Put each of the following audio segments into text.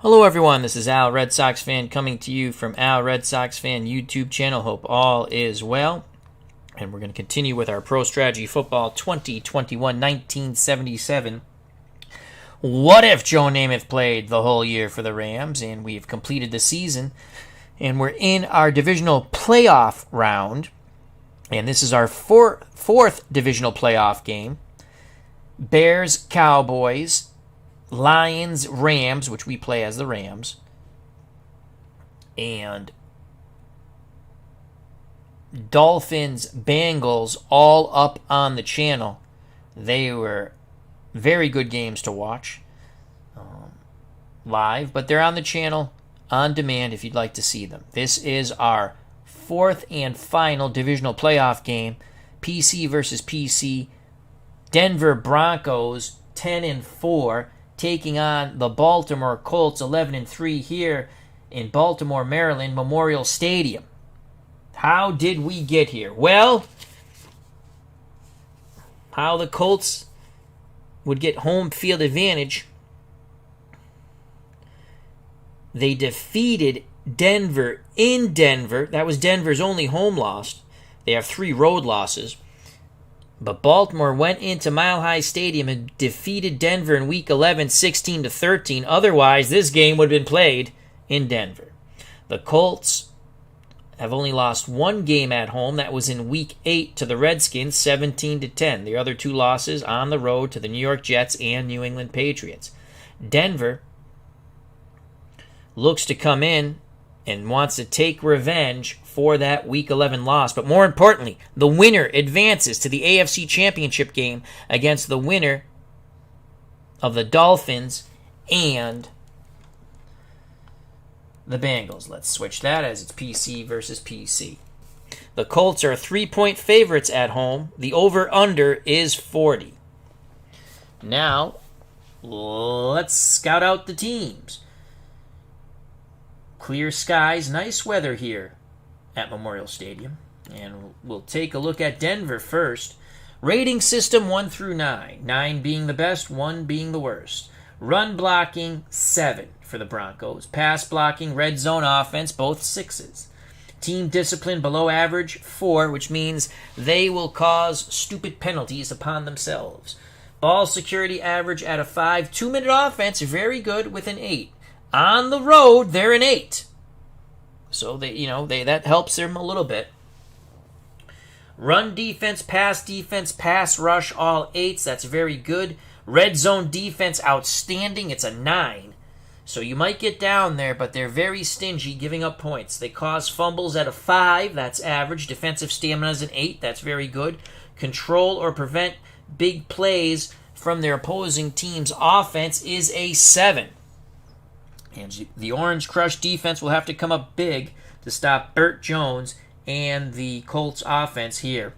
Hello everyone, this is Al Red Sox Fan coming to you from Al Red Sox Fan YouTube channel. Hope all is well. And we're going to continue with our Pro Strategy Football 2021-1977. What if Joe Namath played the whole year for the Rams? And we've completed the season. And we're in our divisional playoff round. And this is our fourth divisional playoff game. Bears, Cowboys, Lions, Rams, which we play as the Rams, and Dolphins, Bengals, all up on the channel. They were very good games to watch live, but they're on the channel on demand if you'd like to see them. This is our fourth and final divisional playoff game, PC versus PC. Denver Broncos 10-4. Taking on the Baltimore Colts 11-3 here in Baltimore, Maryland, Memorial Stadium. How did we get here? Well, how the Colts would get home field advantage. They defeated Denver in Denver. That was Denver's only home loss. They have 3 road losses. But Baltimore went into Mile High Stadium and defeated Denver in Week 11, 16-13. Otherwise, this game would have been played in Denver. The Colts have only lost one game at home. That was in Week 8 to the Redskins, 17-10. The other 2 losses on the road to the New York Jets and New England Patriots. Denver looks to come in and wants to take revenge for that Week 11 loss. But more importantly, the winner advances to the AFC Championship game against the winner of the Dolphins and the Bengals. Let's switch that as it's PC versus PC. The Colts are 3-point favorites at home. The over-under is 40. Now, let's scout out the teams. Clear skies, nice weather here at Memorial Stadium. And we'll take a look at Denver first. Rating system 1 through 9. 9 being the best, 1 being the worst. Run blocking, 7 for the Broncos. Pass blocking, red zone offense, both 6s. Team discipline below average, 4, which means they will cause stupid penalties upon themselves. Ball security average at a 5. 2-minute offense, very good with an 8. On the road, they're an 8. So that helps them a little bit. Run defense, pass rush, all 8s. That's very good. Red zone defense, outstanding. It's a 9. So you might get down there, but they're very stingy giving up points. They cause fumbles at a 5. That's average. Defensive stamina is an 8. That's very good. Control or prevent big plays from their opposing team's offense is a 7. And the Orange Crush defense will have to come up big to stop Burt Jones and the Colts offense here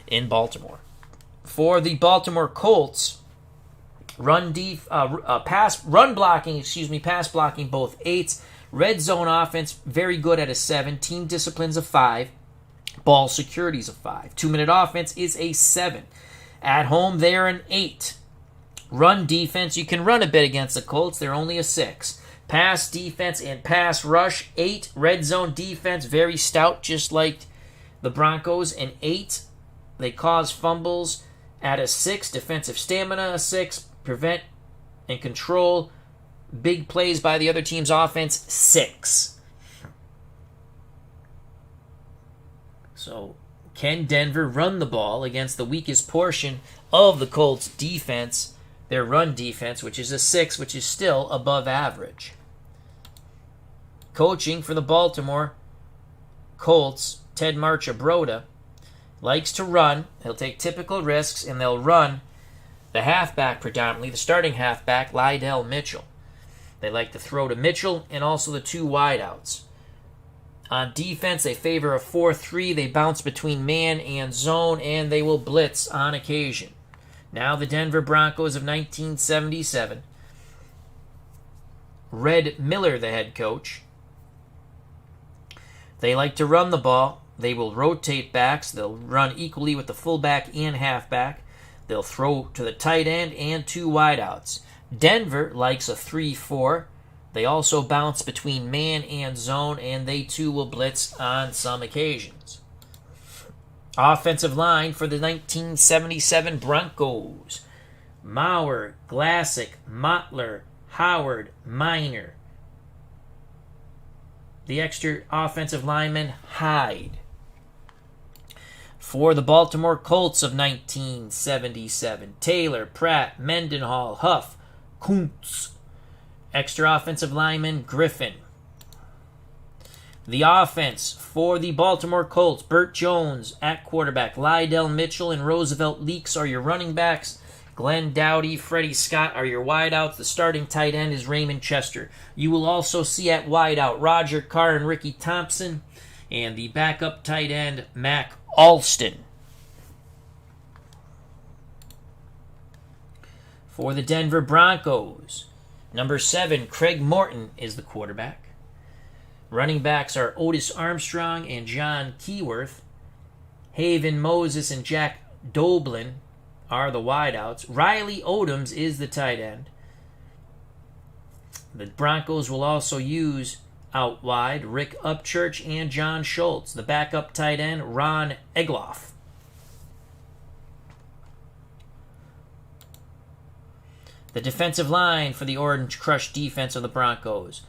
in Baltimore. For the Baltimore Colts, pass blocking, both 8s. Red zone offense, very good at a 7. Team discipline's a 5. Ball security's a 5. 2-minute offense is a 7. At home, they're an 8. Run defense, you can run a bit against the Colts. They're only a 6. Pass defense and pass rush, 8. Red zone defense, very stout, just like the Broncos, an 8. They cause fumbles at a 6. Defensive stamina, a 6. Prevent and control big plays by the other team's offense, 6. So, can Denver run the ball against the weakest portion of the Colts' defense? Their run defense, which is a 6, which is still above average. Coaching for the Baltimore Colts, Ted Marchibroda, likes to run. He'll take typical risks, and they'll run the halfback predominantly, the starting halfback, Lydell Mitchell. They like to throw to Mitchell and also the 2 wideouts. On defense, they favor a 4-3. They bounce between man and zone, and they will blitz on occasion. Now the Denver Broncos of 1977. Red Miller, the head coach. They like to run the ball. They will rotate backs. They'll run equally with the fullback and halfback. They'll throw to the tight end and 2 wideouts. Denver likes a 3-4. They also bounce between man and zone, and they too will blitz on some occasions. Offensive line for the 1977 Broncos: Maurer, Glassick, Mottler, Howard, Miner. The extra offensive lineman, Hyde. For the Baltimore Colts of 1977, Taylor, Pratt, Mendenhall, Huff, Kuntz. Extra offensive lineman, Griffin. The offense for the Baltimore Colts: Burt Jones at quarterback, Lydell Mitchell and Roosevelt Leaks are your running backs. Glenn Dowdy, Freddie Scott are your wideouts. The starting tight end is Raymond Chester. You will also see at wideout Roger Carr and Ricky Thompson, and the backup tight end, Mac Alston. For the Denver Broncos, number 7, Craig Morton is the quarterback. Running backs are Otis Armstrong and John Keyworth. Haven Moses and Jack Doblin are the wideouts. Riley Odoms is the tight end. The Broncos will also use out wide Rick Upchurch and John Schultz. The backup tight end, Ron Egloff. The defensive line for the Orange Crush defense of the Broncos: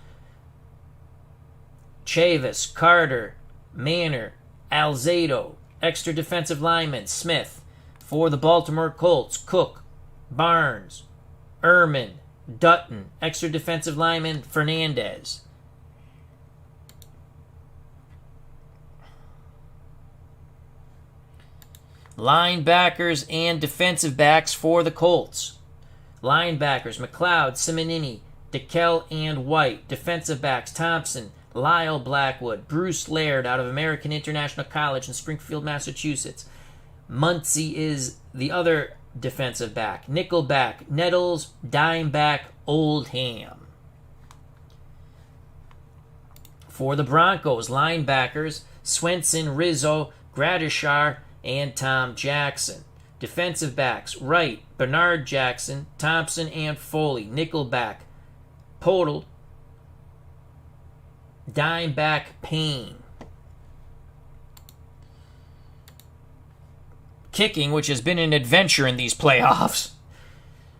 Chavis, Carter, Manor, Alzado. Extra defensive lineman, Smith. For the Baltimore Colts: Cook, Barnes, Ehrman, Dutton. Extra defensive lineman, Fernandez. Linebackers and defensive backs for the Colts: linebackers, McLeod, Simonini, DeKell, and White. Defensive backs, Thompson, Lyle Blackwood, Bruce Laird out of American International College in Springfield, Massachusetts. Muncie is the other defensive back. Nickelback, Nettles, Dimeback, Oldham. For the Broncos, linebackers, Swenson, Rizzo, Gradishar, and Tom Jackson. Defensive backs, Wright, Bernard Jackson, Thompson, and Foley. Nickelback, Podal, Dimeback, Payne. Kicking, which has been an adventure in these playoffs.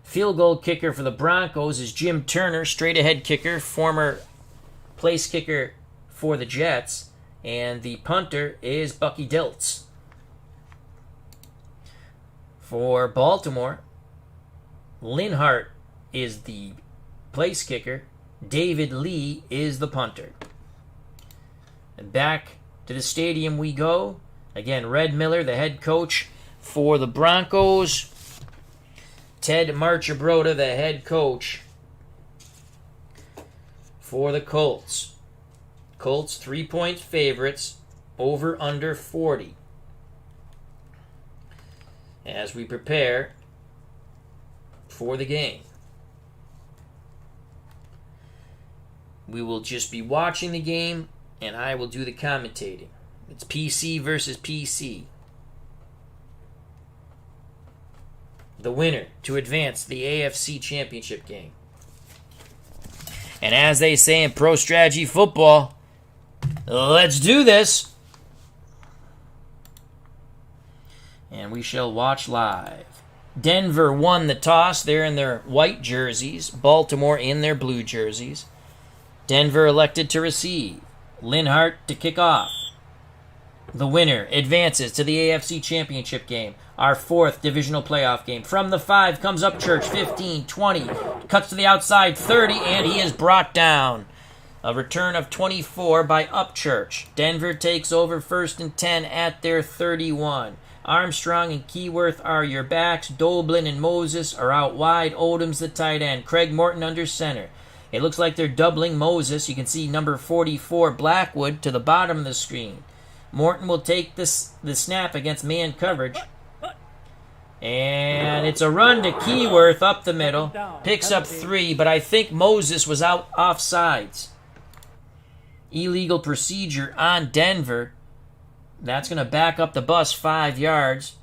Field goal kicker for the Broncos is Jim Turner, straight ahead kicker, former place kicker for the Jets. And the punter is Bucky Dilts. For Baltimore, Linhart is the place kicker. David Lee is the punter. And back to the stadium we go. Again, Red Miller, the head coach for the Broncos. Ted Marchibroda, the head coach for the Colts. Colts 3-point favorites, over under 40. As we prepare for the game, we will just be watching the game, and I will do the commentating. It's PC versus PC. The winner to advance the AFC Championship game. And as they say in Pro Strategy Football, let's do this. And we shall watch live. Denver won the toss. They're in their white jerseys. Baltimore in their blue jerseys. Denver elected to receive. Linhart to kick off. The winner advances to the AFC Championship game, our 4th divisional playoff game. From the 5 comes Upchurch, 15, 20, cuts to the outside, 30, and he is brought down. A return of 24 by Upchurch. Denver takes over 1st and 10 at their 31. Armstrong and Keyworth are your backs. Doblin and Moses are out wide. Odom's the tight end. Craig Morton under center. It looks like they're doubling Moses. You can see number 44, Blackwood, to the bottom of the screen. Morton will take the snap against man coverage. And it's a run to Keyworth up the middle. Picks up 3, but I think Moses was out offsides. Illegal procedure on Denver. That's going to back up the bus 5 yards.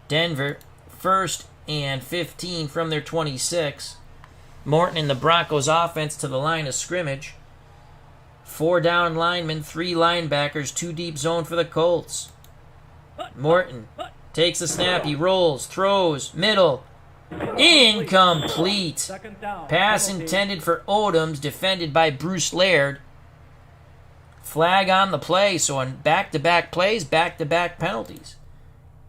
Denver, 1st and 15 from their 26. Morton and the Broncos offense to the line of scrimmage. 4 down linemen, 3 linebackers, 2 deep zone for the Colts. Morton takes a snap, he rolls, throws, middle. Incomplete. Pass intended for Odoms, defended by Bruce Laird. Flag on the play, so on back-to-back plays, back-to-back penalties.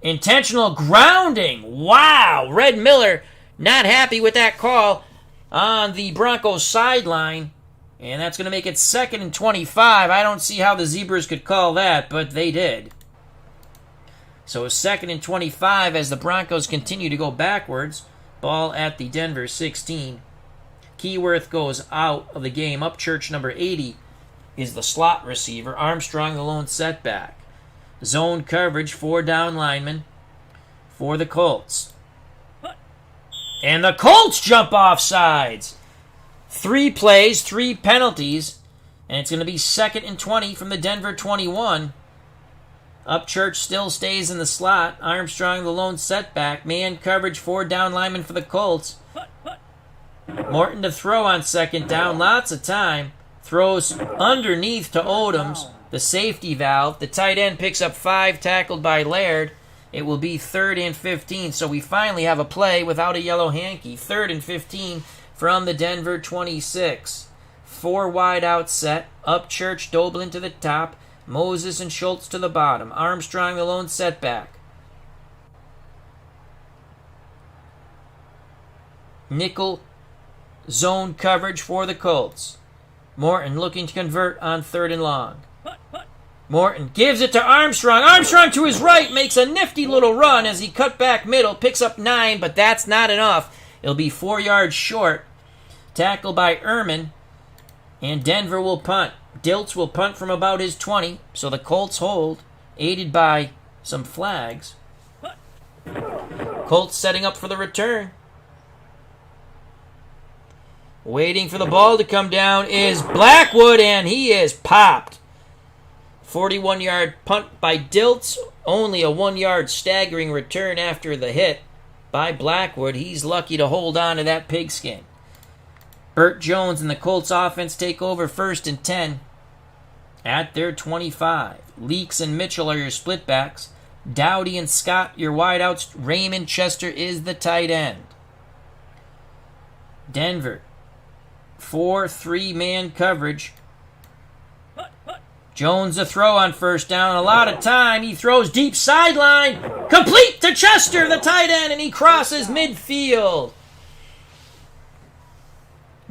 Intentional grounding. Wow. Red Miller not happy with that call on the Broncos sideline. And that's going to make it 2nd and 25. I don't see how the Zebras could call that, but they did. So 2nd and 25 as the Broncos continue to go backwards. Ball at the Denver 16. Keyworth goes out of the game. Upchurch, number 80, is the slot receiver. Armstrong, the lone setback. Zone coverage, 4 down linemen for the Colts. And the Colts jump off sides. 3 plays, 3 penalties, and it's going to be 2nd and 20 from the Denver 21. Upchurch still stays in the slot. Armstrong, the lone setback. Man coverage, 4 down linemen for the Colts. Morton to throw on 2nd down. Lots of time. Throws underneath to Odoms, the safety valve. The tight end picks up 5, tackled by Laird. It will be 3rd and 15. So we finally have a play without a yellow hanky. 3rd and 15 from the Denver 26. 4 wide out set. Upchurch, Doblin to the top. Moses and Schultz to the bottom. Armstrong, the lone setback. Nickel zone coverage for the Colts. Morton looking to convert on 3rd and long. Morton gives it to Armstrong. Armstrong to his right makes a nifty little run as he cut back middle. Picks up 9, but that's not enough. It'll be 4 yards short. Tackle by Ehrman. And Denver will punt. Dilts will punt from about his 20, so the Colts hold, aided by some flags. Colts setting up for the return. Waiting for the ball to come down is Blackwood, and he is popped. 41-yard punt by Dilts. Only a 1-yard staggering return after the hit by Blackwood. He's lucky to hold on to that pigskin. Burt Jones and the Colts offense take over 1st and 10 at their 25. Leaks and Mitchell are your split backs. Dowdy and Scott your wideouts. Raymond Chester is the tight end. Denver, 4-3 man coverage. Jones a throw on 1st down. A lot of time. He throws deep sideline. Complete to Chester, the tight end, and he crosses midfield.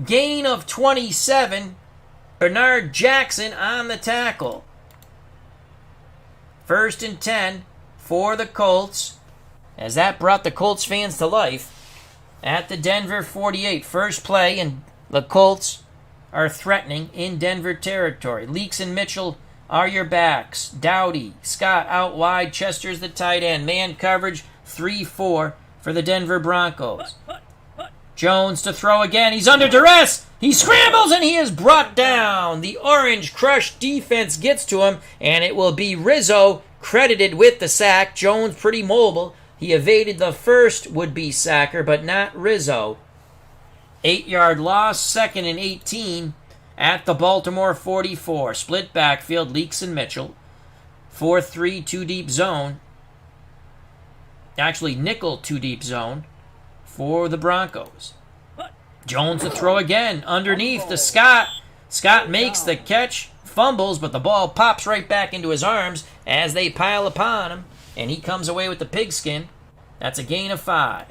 Gain of 27. Bernard Jackson on the tackle. 1st and 10 for the Colts, as that brought the Colts fans to life at the Denver 48. First play, and the Colts are threatening in Denver territory. Leaks and Mitchell are your backs. Dowdy, Scott out wide. Chester's the tight end. Man coverage 3-4 for the Denver Broncos. Jones to throw again. He's under duress. He scrambles and he is brought down. The Orange Crush defense gets to him, and it will be Rizzo credited with the sack. Jones pretty mobile. He evaded the first would-be sacker, but not Rizzo. 8-yard loss, 2nd and 18 at the Baltimore 44. Split backfield, Leaks and Mitchell. 4-3, 2-deep zone. Actually, nickel 2-deep zone for the Broncos. Jones to throw again. Underneath to Scott. Scott makes the catch, fumbles, but the ball pops right back into his arms as they pile upon him, and he comes away with the pigskin. That's a gain of 5.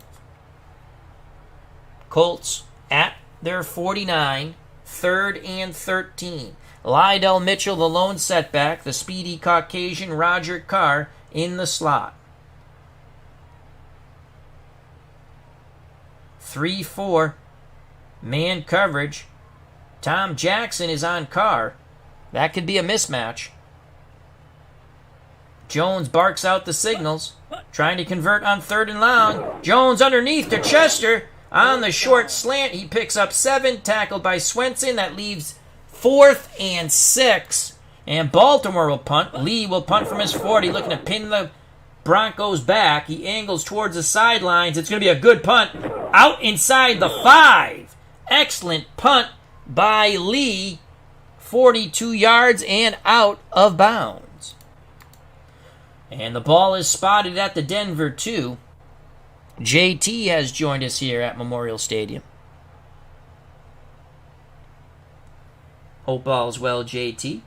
Colts at their 49, 3rd and 13. Lydell Mitchell, the lone setback, the speedy Caucasian Roger Carr in the slot. 3-4, man coverage. Tom Jackson is on Carr. That could be a mismatch. Jones barks out the signals, trying to convert on 3rd and long. Jones underneath to Chester. On the short slant, he picks up 7, tackled by Swenson. That leaves 4th and 6. And Baltimore will punt. Lee will punt from his 40, looking to pin the Broncos back. He angles towards the sidelines. It's going to be a good punt. Out inside the 5. Excellent punt by Lee. 42 yards and out of bounds. And the ball is spotted at the Denver 2. JT has joined us here at Memorial Stadium. Hope all's well, JT.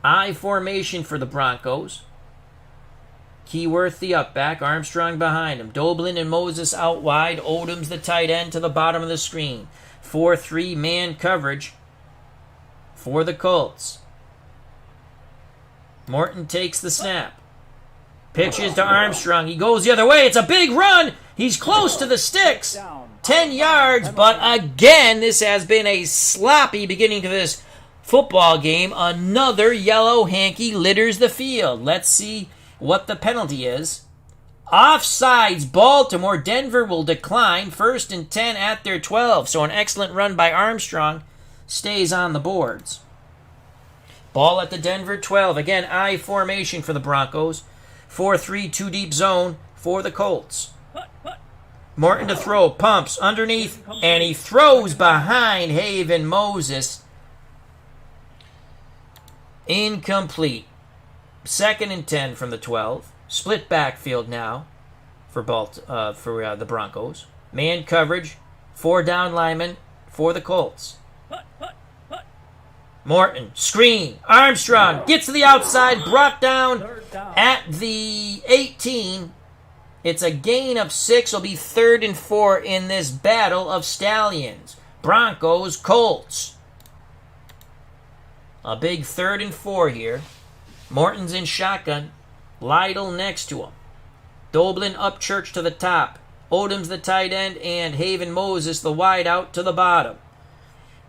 I formation for the Broncos. Keyworth the up back, Armstrong behind him. Doblin and Moses out wide. Odom's the tight end to the bottom of the screen. 4-3 man coverage for the Colts. Morton takes the snap. Pitches to Armstrong. He goes the other way. It's a big run. He's close to the sticks. 10 yards, but again, this has been a sloppy beginning to this football game. Another yellow hanky litters the field. Let's see what the penalty is. Offsides, Baltimore. Denver will decline. 1st and 10 at their 12. So an excellent run by Armstrong stays on the boards. Ball at the Denver 12. Again, I formation for the Broncos. 4-3, 2-deep zone for the Colts. Morton to throw, pumps underneath, and he throws behind Haven Moses. Incomplete. 2nd and 10 from the 12. Split backfield now for the Broncos. Man coverage, 4 down linemen for the Colts. Morton, screen, Armstrong gets to the outside, brought down at the 18. It's a gain of 6. It'll be 3rd and 4 in this battle of stallions. Broncos, Colts. A big 3rd and 4 here. Morton's in shotgun. Lytle next to him. Doblin Upchurch to the top. Odom's the tight end, and Haven Moses the wide out to the bottom.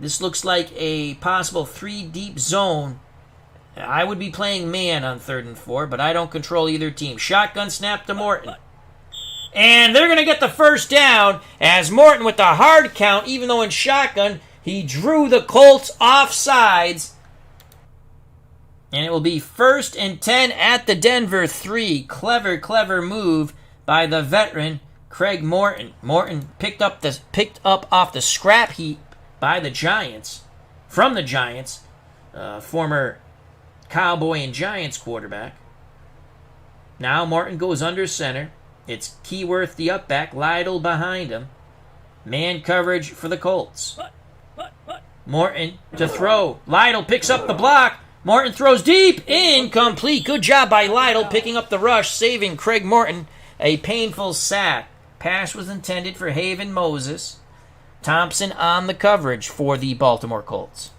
This looks like a possible 3-deep zone. I would be playing man on 3rd and 4, but I don't control either team. Shotgun snap to Morton. And they're going to get the first down as Morton with the hard count, even though in shotgun, he drew the Colts off sides. And it will be 1st and 10 at the Denver 3. Clever move by the veteran Craig Morton. Morton picked up off the scrap heap by the Giants, from the Giants, former Cowboy and Giants quarterback. Now Morton goes under center. It's Keyworth the up back, Lytle behind him. Man coverage for the Colts. Morton to throw. Lytle picks up the block. Morton throws deep. Incomplete. Good job by Lytle picking up the rush, saving Craig Morton a painful sack. Pass was intended for Haven Moses. Thompson on the coverage for the Baltimore Colts.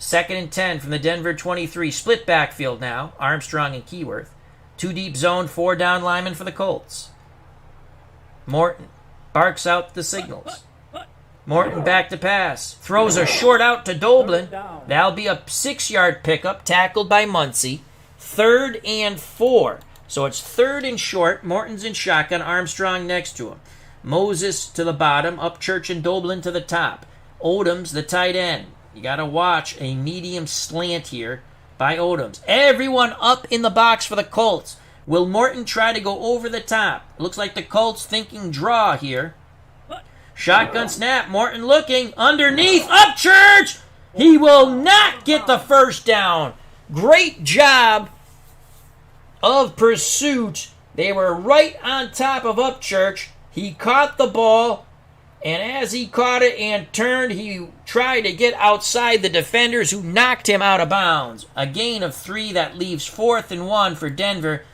2nd and 10 from the Denver 23. Split backfield now. Armstrong and Keyworth. 2-deep zone, 4 down linemen for the Colts. Morton barks out the signals. Morton back to pass. Throws a short out to Doblin. That'll be a 6-yard pickup, tackled by Muncie. 3rd and 4. So it's 3rd and short. Morton's in shotgun. Armstrong next to him. Moses to the bottom. Upchurch and Doblin to the top. Odom's the tight end. You got to watch a medium slant here by Odom's. Everyone up in the box for the Colts. Will Morton try to go over the top? Looks like the Colts thinking draw here. Shotgun snap. Morton looking. Underneath. Upchurch! He will not get the first down. Great job of pursuit. They were right on top of Upchurch. He caught the ball, and as he caught it and turned, he tried to get outside the defenders who knocked him out of bounds. A gain of 3 that leaves 4th and 1 for Denver,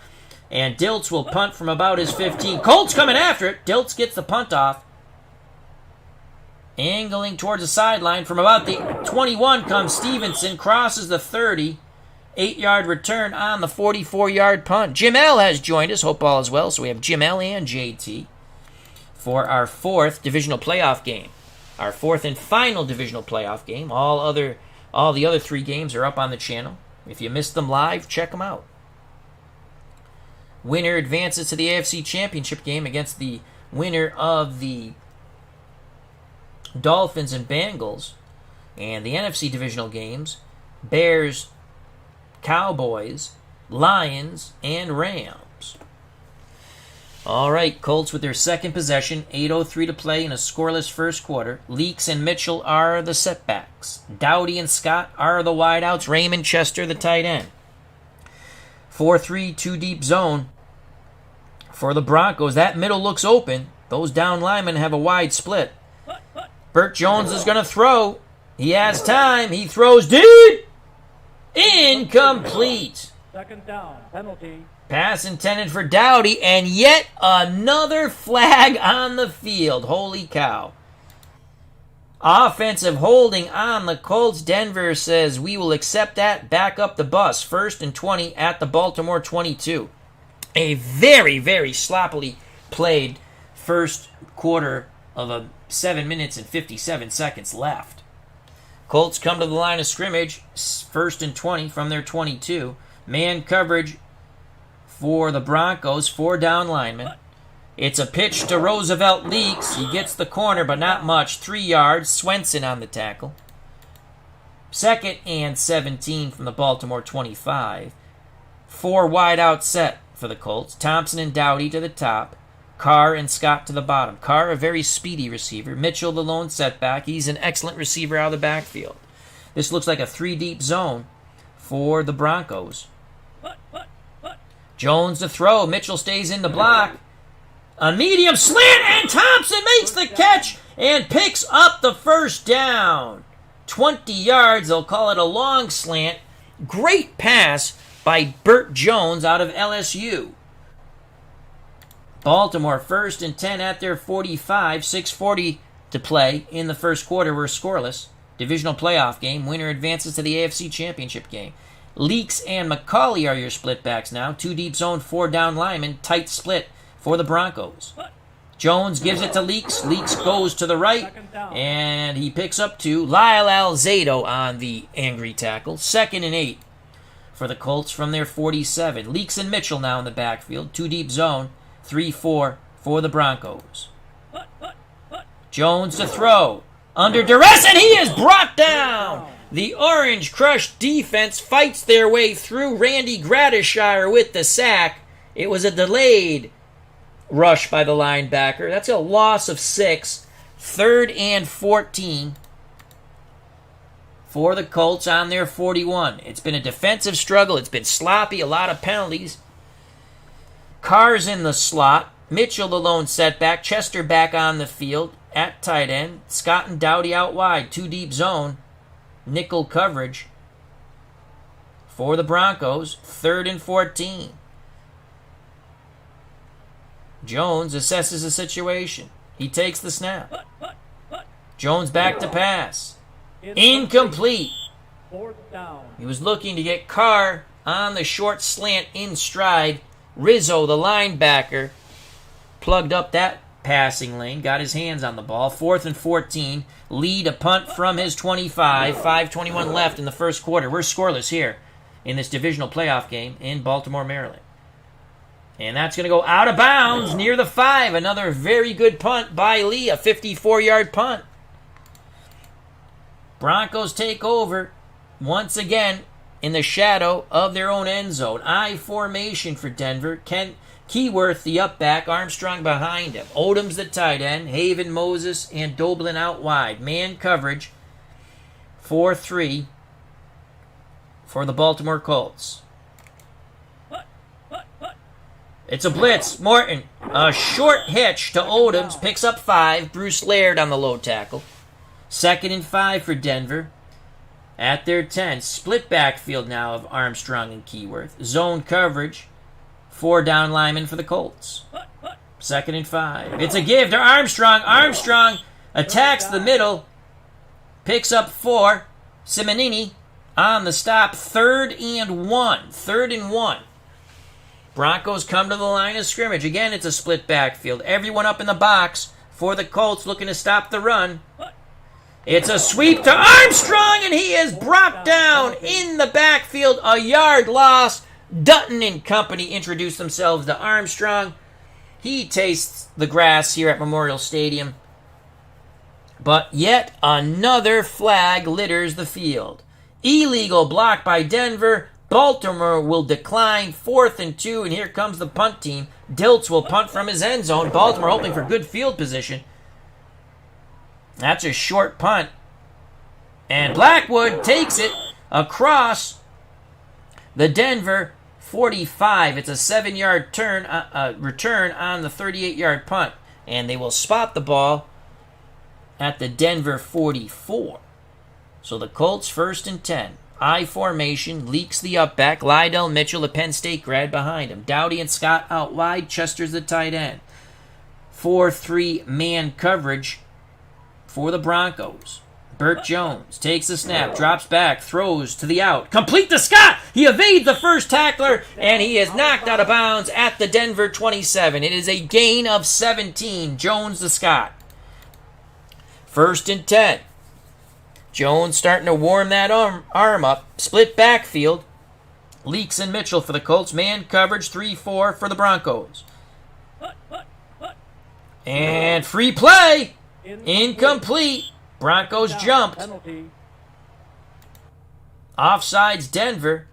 and Dilts will punt from about his 15. Colts coming after it. Dilts gets the punt off. Angling towards the sideline from about the 21 comes Stevenson, crosses the 30. 8-yard return on the 44-yard punt. Jim L has joined us. Hope all is well. So we have Jim L and JT for our 4th divisional playoff game. Our 4th and final divisional playoff game. All the other 3 games are up on the channel. If you missed them live, check them out. Winner advances to the AFC Championship game against the winner of the Dolphins and Bengals. And the NFC divisional games, Bears, Cowboys, Lions, and Rams. All right, Colts with their second possession, 8:03 to play in a scoreless first quarter. Leaks and Mitchell are the setbacks. Dowdy and Scott are the wideouts. Raymond Chester, the tight end. 4-3, two-deep zone for the Broncos. That middle looks open. Those down linemen have a wide split. Burt Jones is going to throw. He has time. He throws deep. Incomplete. Second down, penalty. Pass intended for Dowdy, and yet another flag on the field. Holy cow. Offensive holding on the Colts. Denver says, we will accept that. Back up the bus. 1st and 20 at the Baltimore 22. A very, very sloppily played first quarter of 7 minutes and 57 seconds left. Colts come to the line of scrimmage. 1st and 20 from their 22. Man coverage for the Broncos, 4 down linemen. It's a pitch to Roosevelt Leaks. He gets the corner, but not much. 3 yards. Swenson on the tackle. 2nd and 17 from the Baltimore 25. 4 wide out set for the Colts. Thompson and Dowdy to the top. Carr and Scott to the bottom. Carr, a very speedy receiver. Mitchell, the lone setback. He's an excellent receiver out of the backfield. This looks like a 3-deep zone for the Broncos. Jones to throw. Mitchell stays in the block. A medium slant, and Thompson makes the catch and picks up the first down. 20 yards. They'll call it a long slant. Great pass by Burt Jones out of LSU. Baltimore 1st and 10 at their 45. 6:40 to play in the first quarter. We're scoreless. Divisional playoff game. Winner advances to the AFC Championship game. Leaks and McCauley are your split backs now. 2 deep zone, 4 down linemen. Tight split for the Broncos. Jones gives it to Leaks. Leaks goes to the right, and he picks up 2. Lyle Alzado on the angry tackle. 2nd and 8 for the Colts from their 47. Leaks and Mitchell now in the backfield. 2 deep zone, 3-4 for the Broncos. Jones to throw. Under duress, and he is brought down. The Orange Crush defense fights their way through. Randy Gradishire with the sack. It was a delayed rush by the linebacker. That's a loss of 6. 3rd and 14 for the Colts on their 41. It's been a defensive struggle. It's been sloppy, a lot of penalties. Carr's in the slot. Mitchell the lone setback. Chester back on the field at tight end. Scott and Dowdy out wide. 2 deep zone. Nickel coverage for the Broncos. 3rd and 14. Jones assesses the situation. He takes the snap. Jones back to pass. Incomplete. 4th down. He was looking to get Carr on the short slant in stride. Rizzo, the linebacker, plugged up that passing lane, got his hands on the ball. 4th and 14. Lead a punt from his 25. 5:21 left in the first quarter. We're scoreless here in this divisional playoff game in Baltimore, Maryland. And that's going to go out of bounds near the 5. Another very good punt by Lee, a 54-yard punt. Broncos take over once again in the shadow of their own end zone. I formation for Denver. Keyworth, the up back, Armstrong behind him. Odom's the tight end. Haven, Moses, and Doblin out wide. Man coverage, 4-3 for the Baltimore Colts. It's a blitz. Morton, a short hitch to Odoms, picks up 5. Bruce Laird on the low tackle. 2nd and 5 for Denver. At their 10, split backfield now of Armstrong and Keyworth. Zone coverage, 4 down linemen for the Colts. 2nd and 5. It's a give to Armstrong. Armstrong attacks the middle, picks up 4. Simonini on the stop. 3rd and 1. 3rd and 1. Broncos come to the line of scrimmage. Again, it's a split backfield. Everyone up in the box for the Colts looking to stop the run. It's a sweep to Armstrong, and he is brought down in the backfield. A yard loss. Dutton and company introduce themselves to Armstrong. He tastes the grass here at Memorial Stadium. But yet another flag litters the field. Illegal block by Denver. Baltimore will decline 4th and 2, and here comes the punt team. Dilts will punt from his end zone. Baltimore hoping for good field position. That's a short punt. And Blackwood takes it across the Denver 45. It's a 7-yard return on the 38-yard punt. And they will spot the ball at the Denver 44. So the Colts 1st and 10. I formation, Leaks the up back. Lydell Mitchell, a Penn State grad, behind him. Dowdy and Scott out wide. Chester's the tight end. 4-3 man coverage for the Broncos. Burt Jones takes the snap, drops back, throws to the out. Complete to Scott! He evades the first tackler, and he is knocked out of bounds at the Denver 27. It is a gain of 17. Jones to Scott. 1st and 10. Jones starting to warm that arm up. Split backfield. Leaks and Mitchell for the Colts. Man coverage 3-4 for the Broncos. And free play. Incomplete. Broncos jumped. Offsides Denver.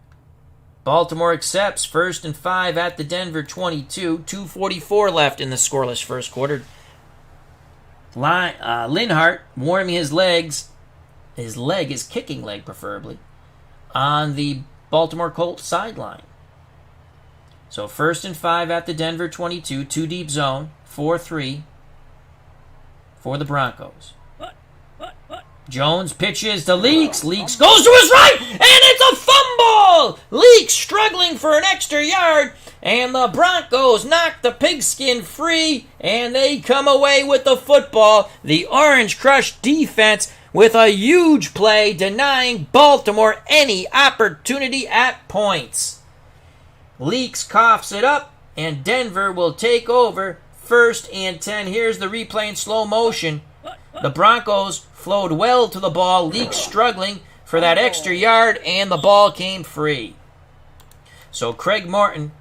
Baltimore accepts 1st and 5 at the Denver 22. 2:44 left in the scoreless first quarter. Linhart warming his legs. His leg, his kicking leg preferably, on the Baltimore Colts sideline. So 1st and 5 at the Denver 22, 2 deep zone, 4-3 for the Broncos. Jones pitches to Leaks. Leaks goes to his right, and it's a fumble! Leaks struggling for an extra yard, and the Broncos knock the pigskin free, and they come away with the football. The Orange Crush defense with a huge play denying Baltimore any opportunity at points. Leaks coughs it up, and Denver will take over 1st and 10. Here's the replay in slow motion. The Broncos flowed well to the ball. Leaks struggling for that extra yard, and the ball came free. So Craig Morton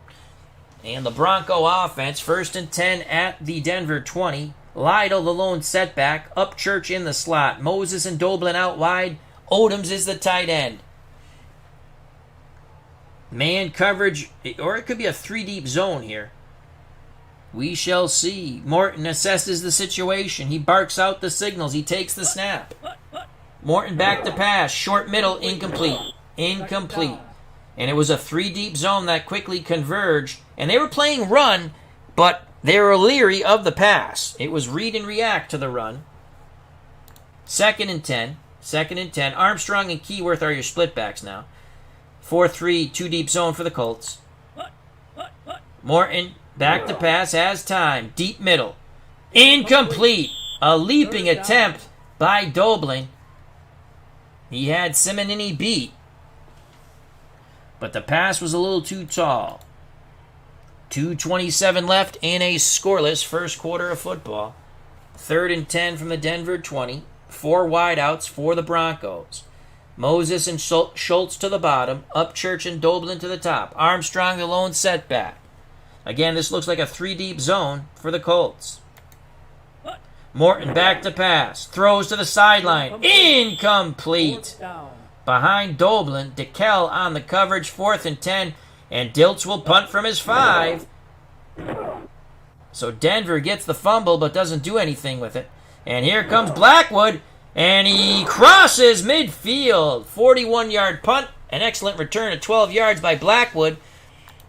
and the Bronco offense, 1st and 10 at the Denver 20. Lydell the lone setback. Upchurch in the slot. Moses and Doblin out wide. Odoms is the tight end. Man coverage, or it could be a 3-deep zone here. We shall see. Morton assesses the situation. He barks out the signals. He takes the snap. Morton back to pass. Short middle, incomplete. Incomplete. And it was a 3-deep zone that quickly converged. And they were playing run, but they were leery of the pass. It was read and react to the run. 2nd and 10. 2nd and 10. Armstrong and Keyworth are your split backs now. 4-3, 2-deep zone for the Colts. Morton back to pass, has time. Deep middle. Incomplete. A leaping attempt by Doblin. He had Simonini beat, but the pass was a little too tall. 2:27 left in a scoreless first quarter of football. 3rd and 10 from the Denver 20. 4 wideouts for the Broncos. Moses and Schultz to the bottom. Upchurch and Doblin to the top. Armstrong the lone setback. Again, this looks like a 3-deep zone for the Colts. Morton back to pass. Throws to the sideline. Incomplete. Behind Doblin. DeKell on the coverage. 4th and 10. And Dilts will punt from his 5. So Denver gets the fumble but doesn't do anything with it. And here comes Blackwood. And he crosses midfield. 41-yard punt. An excellent return of 12 yards by Blackwood.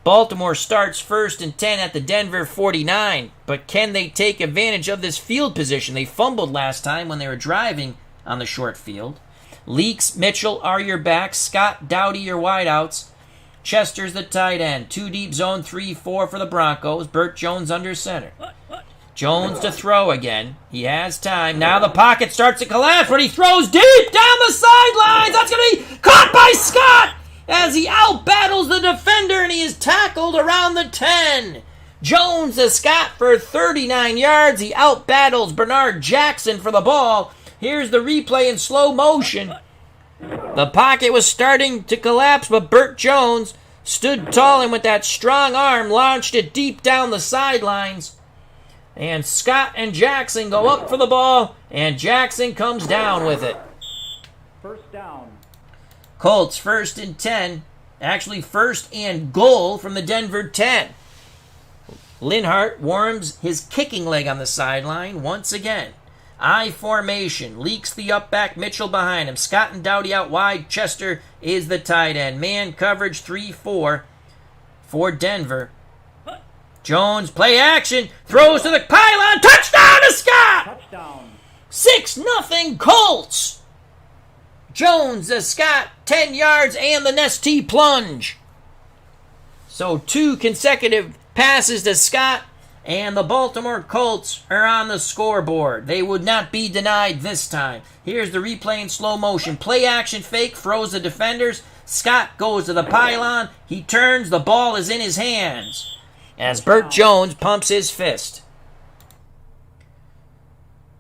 Baltimore starts 1st and 10 at the Denver 49. But can they take advantage of this field position? They fumbled last time when they were driving on the short field. Leaks, Mitchell are your backs. Scott, Dowdy your wideouts. Chester's the tight end. 2 deep zone, 3-4 for the Broncos. Burt Jones under center. Jones to throw again. He has time. Now the pocket starts to collapse, but he throws deep down the sidelines. That's going to be caught by Scott as he out-battles the defender, and he is tackled around the 10. Jones to Scott for 39 yards. He out-battles Bernard Jackson for the ball. Here's the replay in slow motion. The pocket was starting to collapse, but Burt Jones stood tall and with that strong arm launched it deep down the sidelines. And Scott and Jackson go up for the ball, and Jackson comes down with it. 1st down. Colts 1st and 10 Actually, first and goal from the Denver 10. Linhart warms his kicking leg on the sideline once again. I formation. Leaks the up back. Mitchell behind him. Scott and Dowdy out wide. Chester is the tight end. Man coverage 3-4 for Denver. Jones, play action. Throws to the pylon. Touchdown to Scott! Touchdown. 6-0 Colts. Jones to Scott. 10 yards and the Nestea plunge. So 2 consecutive passes to Scott. And the Baltimore Colts are on the scoreboard. They would not be denied this time. Here's the replay in slow motion. Play action fake, throws the defenders. Scott goes to the pylon. He turns. The ball is in his hands as Burt Jones pumps his fist.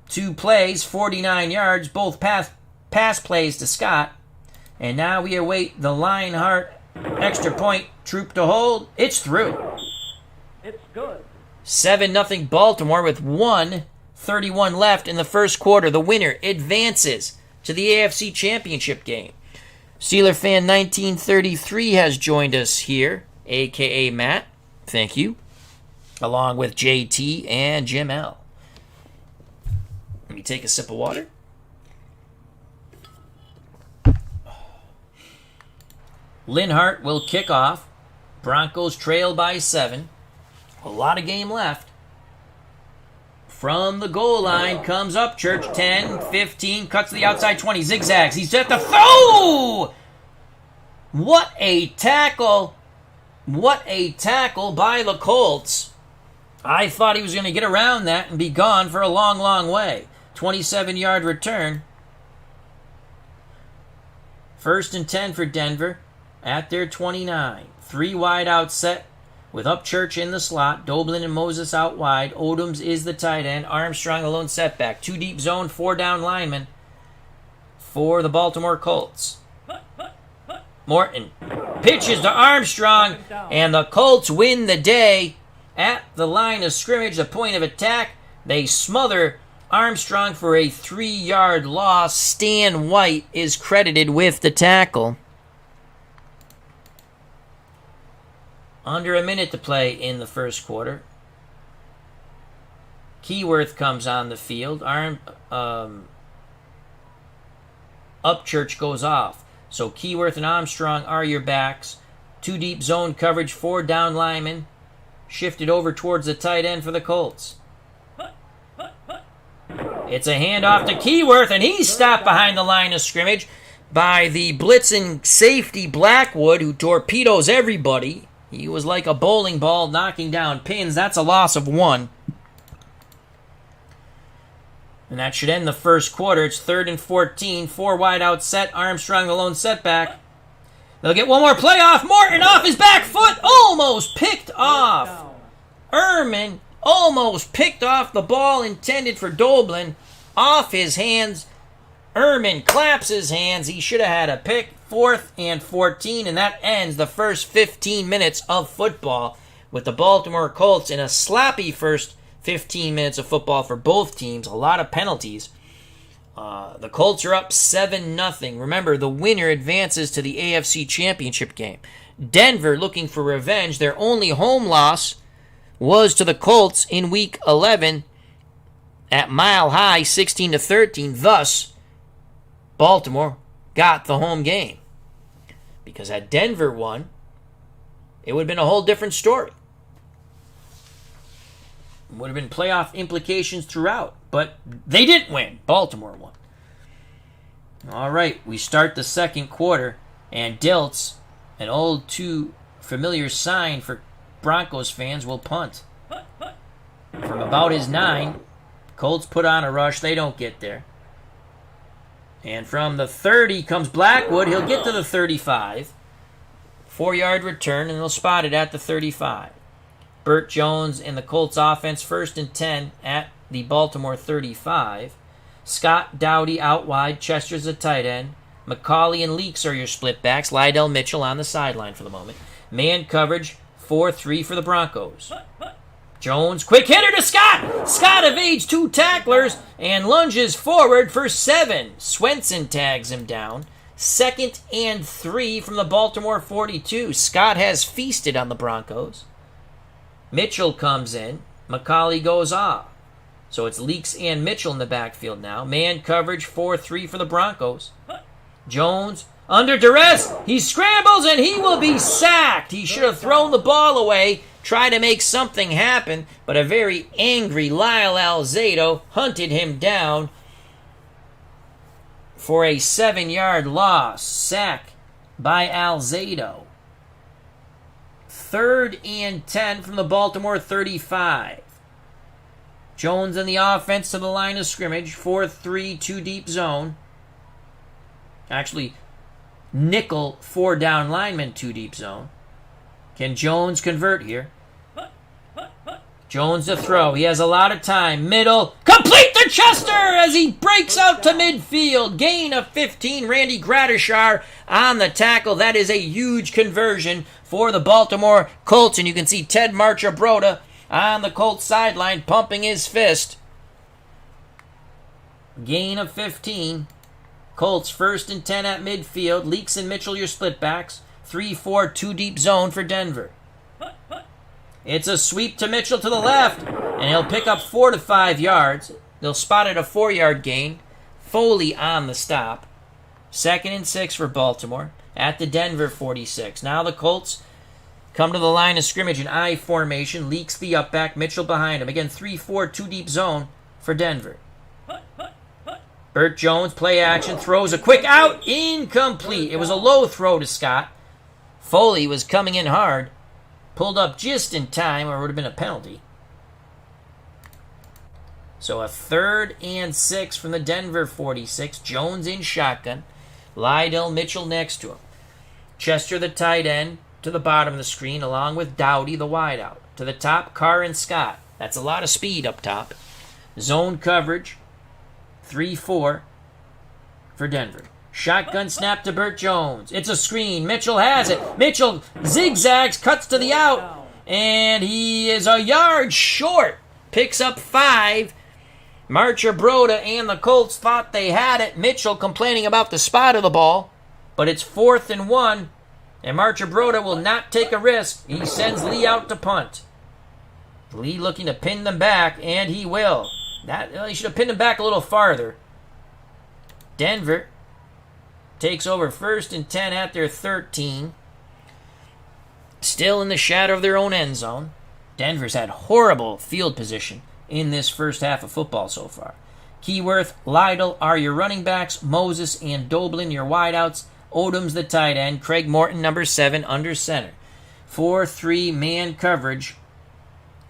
2 plays, 49 yards, both pass plays to Scott. And now we await the Linhart extra point. Troop to hold. It's through. It's good. 7-0 Baltimore with 1:31 left in the first quarter. The winner advances to the AFC Championship game. Steeler fan 1933 has joined us here, a.k.a. Matt. Thank you. Along with JT and Jim L. Let me take a sip of water. Linhart will kick off. Broncos trail by 7. A lot of game left. From the goal line comes Upchurch. 10, 15, cuts to the outside 20, zigzags. He's at the throw! What a tackle. What a tackle by the Colts. I thought he was going to get around that and be gone for a long, long way. 27-yard return. 1st and 10 for Denver at their 29. 3 wide out set. With Upchurch in the slot, Doblin and Moses out wide. Odoms is the tight end. Armstrong the lone setback. 2 deep zone, 4 down linemen for the Baltimore Colts. Morton pitches to Armstrong, and the Colts win the day at the line of scrimmage, the point of attack. They smother Armstrong for a 3-yard loss. Stan White is credited with the tackle. Under a minute to play in the first quarter. Keyworth comes on the field. Upchurch goes off. So Keyworth and Armstrong are your backs. 2 deep zone coverage, 4 down linemen. Shifted over towards the tight end for the Colts. It's a handoff to Keyworth, and he's stopped behind the line of scrimmage by the blitzing safety Blackwood, who torpedoes everybody. He was like a bowling ball knocking down pins. That's a loss of 1. And that should end the first quarter. It's 3rd and 14. 4 wide out set. Armstrong the lone setback. They'll get one more play off. Morton off his back foot. Almost picked off. Ehrman almost picked off the ball intended for Doblin. Off his hands. Ehrman claps his hands. He should have had a pick. 4th and 14, and that ends the first 15 minutes of football with the Baltimore Colts in a sloppy first 15 minutes of football for both teams. A lot of penalties. The Colts are up 7-0. Remember, the winner advances to the AFC Championship game. Denver looking for revenge. Their only home loss was to the Colts in Week 11 at Mile High, 16-13. Thus, Baltimore got the home game. Because had Denver won, it would have been a whole different story. It would have been playoff implications throughout. But they didn't win. Baltimore won. All right, we start the second quarter, and Dilts, an old too familiar sign for Broncos fans, will punt. From about his 9, Colts put on a rush. They don't get there. And from the 30 comes Blackwood. He'll get to the 35. 4-yard return, and they'll spot it at the 35. Burt Jones and the Colts offense 1st and 10 at the Baltimore 35. Scott Dowdy out wide. Chester's the tight end. McCauley and Leaks are your split backs. Lydell Mitchell on the sideline for the moment. Man coverage 4-3 for the Broncos. Jones, quick hitter to Scott. Scott evades 2 tacklers and lunges forward for 7. Swenson tags him down. 2nd and 3 from the Baltimore 42. Scott has feasted on the Broncos. Mitchell comes in. McCauley goes off. So it's Leaks and Mitchell in the backfield now. Man coverage 4-3 for the Broncos. Jones under duress. He scrambles and he will be sacked. He should have thrown the ball away, tried to make something happen, but a very angry Lyle Alzado hunted him down for a 7-yard loss. Sack by Alzado. 3rd and 10 from the Baltimore 35. Jones in the offense to the line of scrimmage. 4-3, 2-deep zone. Actually, nickel 4-down lineman, 2-deep zone. Can Jones convert here? Jones to throw. He has a lot of time. Middle. Complete to Chester as he breaks out to midfield. Gain of 15. Randy Gradishar on the tackle. That is a huge conversion for the Baltimore Colts. And you can see Ted Marchabroda on the Colts sideline pumping his fist. Gain of 15. Colts 1st and 10 at midfield. Leaks and Mitchell your split backs. 3-4, 2-deep zone for Denver. It's a sweep to Mitchell to the left, and he'll pick up 4 to 5 yards. They'll spot it a 4-yard gain. Foley on the stop. 2nd and 6 for Baltimore at the Denver 46. Now the Colts come to the line of scrimmage in I formation. Leaks the up back. Mitchell behind him. Again, 3-4, 2-deep zone for Denver. Burt Jones, play action, throws a quick out. Incomplete. It was a low throw to Scott. Foley was coming in hard. Pulled up just in time, or it would have been a penalty. So a 3rd and 6 from the Denver 46. Jones in shotgun. Lydell Mitchell next to him. Chester, the tight end, to the bottom of the screen, along with Dowdy, the wideout. To the top, Carr and Scott. That's a lot of speed up top. Zone coverage. 3-4 for Denver. Shotgun snap to Burt Jones. It's a screen. Mitchell has it. Mitchell zigzags, cuts to the out, and he is a yard short. Picks up 5. Marchabroda and the Colts thought they had it. Mitchell complaining about the spot of the ball, but it's 4th and 1, and Marchabroda will not take a risk. He sends Lee out to punt. Lee looking to pin them back, and he will. He should have pinned them back a little farther. Denver takes over 1st and 10 at their 13. Still in the shadow of their own end zone. Denver's had horrible field position in this first half of football so far. Keyworth, Lydell are your running backs. Moses and Doblin your wideouts. Odom's the tight end. Craig Morton, number 7, under center. 4-3 man coverage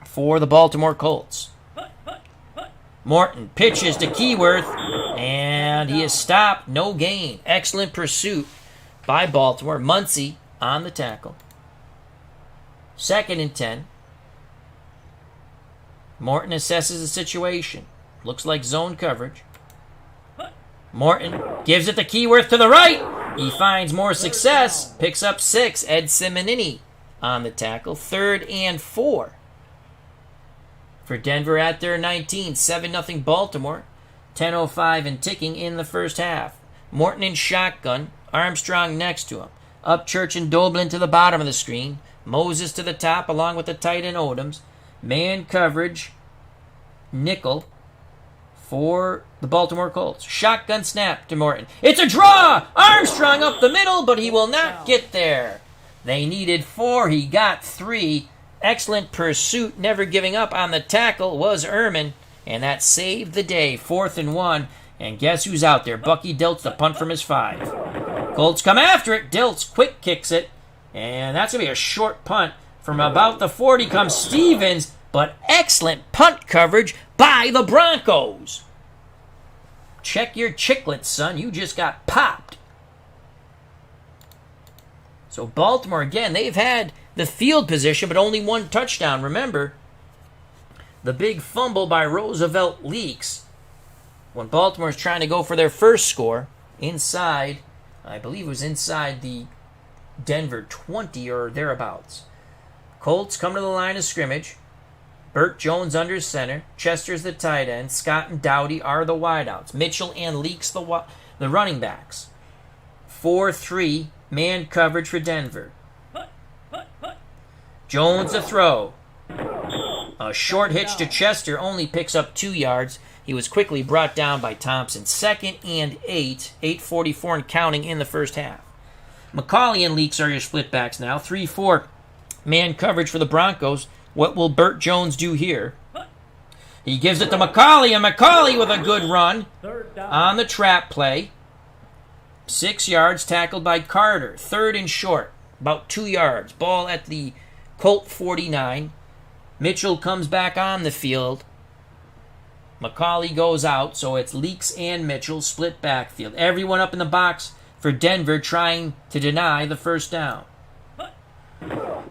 for the Baltimore Colts. Morton pitches to Keyworth, and he is stopped. No gain. Excellent pursuit by Baltimore. Muncie on the tackle. 2nd and 10. Morton assesses the situation. Looks like zone coverage. Morton gives it to Keyworth to the right. He finds more success. Picks up 6. Ed Simonini on the tackle. 3rd and 4. For Denver at their 19, 7-0 Baltimore. 10:05 and ticking in the first half. Morton in shotgun. Armstrong next to him. Upchurch and Doblin to the bottom of the screen. Moses to the top along with the tight end Odoms. Man coverage. Nickel for the Baltimore Colts. Shotgun snap to Morton. It's a draw! Armstrong up the middle, but he will not get there. They needed 4. He got 3. Excellent pursuit, never giving up on the tackle was Ehrman, and that saved the day. 4th and 1, and guess who's out there? Bucky Dilts, the punt from his 5. Colts come after it. Dilts quick kicks it, and that's going to be a short punt. From about the 40 comes Stevens, but excellent punt coverage by the Broncos. Check your chiclets, son. You just got popped. So Baltimore, again, they've had the field position, but only 1 touchdown. Remember, the big fumble by Roosevelt Leaks when Baltimore's trying to go for their first score inside, I believe it was inside the Denver 20 or thereabouts. Colts come to the line of scrimmage. Burt Jones under center. Chester's the tight end. Scott and Dowdy are the wideouts. Mitchell and Leaks the running backs. 4-3, man coverage for Denver. Jones the throw. A short hitch to Chester, only picks up 2 yards. He was quickly brought down by Thompson. 2nd and 8, 8:44 and counting in the first half. McCauley and Leaks are your split backs now. 3-4, man coverage for the Broncos. What will Burt Jones do here? He gives it to McCauley, and McCauley with a good run on the trap play. 6 yards, tackled by Carter. 3rd and short, about 2 yards. Ball at the Colt 49. Mitchell comes back on the field. McCauley goes out, so it's Leaks and Mitchell, split backfield. Everyone up in the box for Denver trying to deny the first down.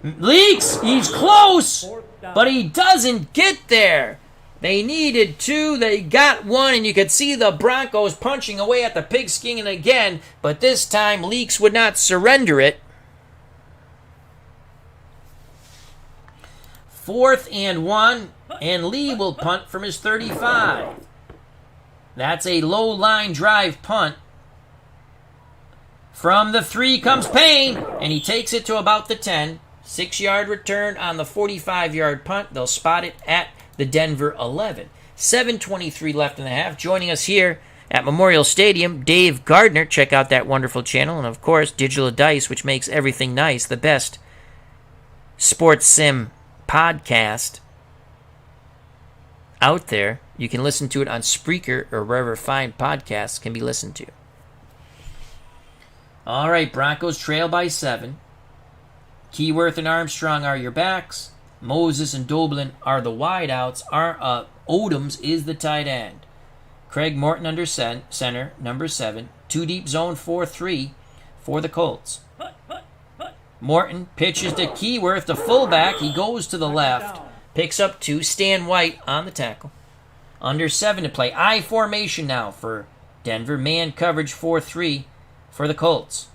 Leaks, he's close, but he doesn't get there. They needed 2, they got 1, and you could see the Broncos punching away at the pigskin again, but this time Leaks would not surrender it. 4th and 1, and Lee will punt from his 35. That's a low line drive punt. From the 3 comes Payne, and he takes it to about the 10. 6-yard return on the 45-yard punt. They'll spot it at the Denver 11. 7:23 left in the half. Joining us here at Memorial Stadium, Dave Gardner. Check out that wonderful channel. And, of course, Digital Dice, which makes everything nice. The best sports sim podcast out there. You can listen to it on Spreaker or wherever fine podcasts can be listened to. All right, Broncos trail by 7. Keyworth and Armstrong are your backs. Moses and Doblin are the wideouts. Odoms is the tight end. Craig Morton under center, number 7. 2 deep zone, 4-3 for the Colts. Morton pitches to Keyworth, the fullback. He goes to the left. Picks up 2. Stan White on the tackle. Under 7 to play. I formation now for Denver. Man coverage 4-3 for the Colts.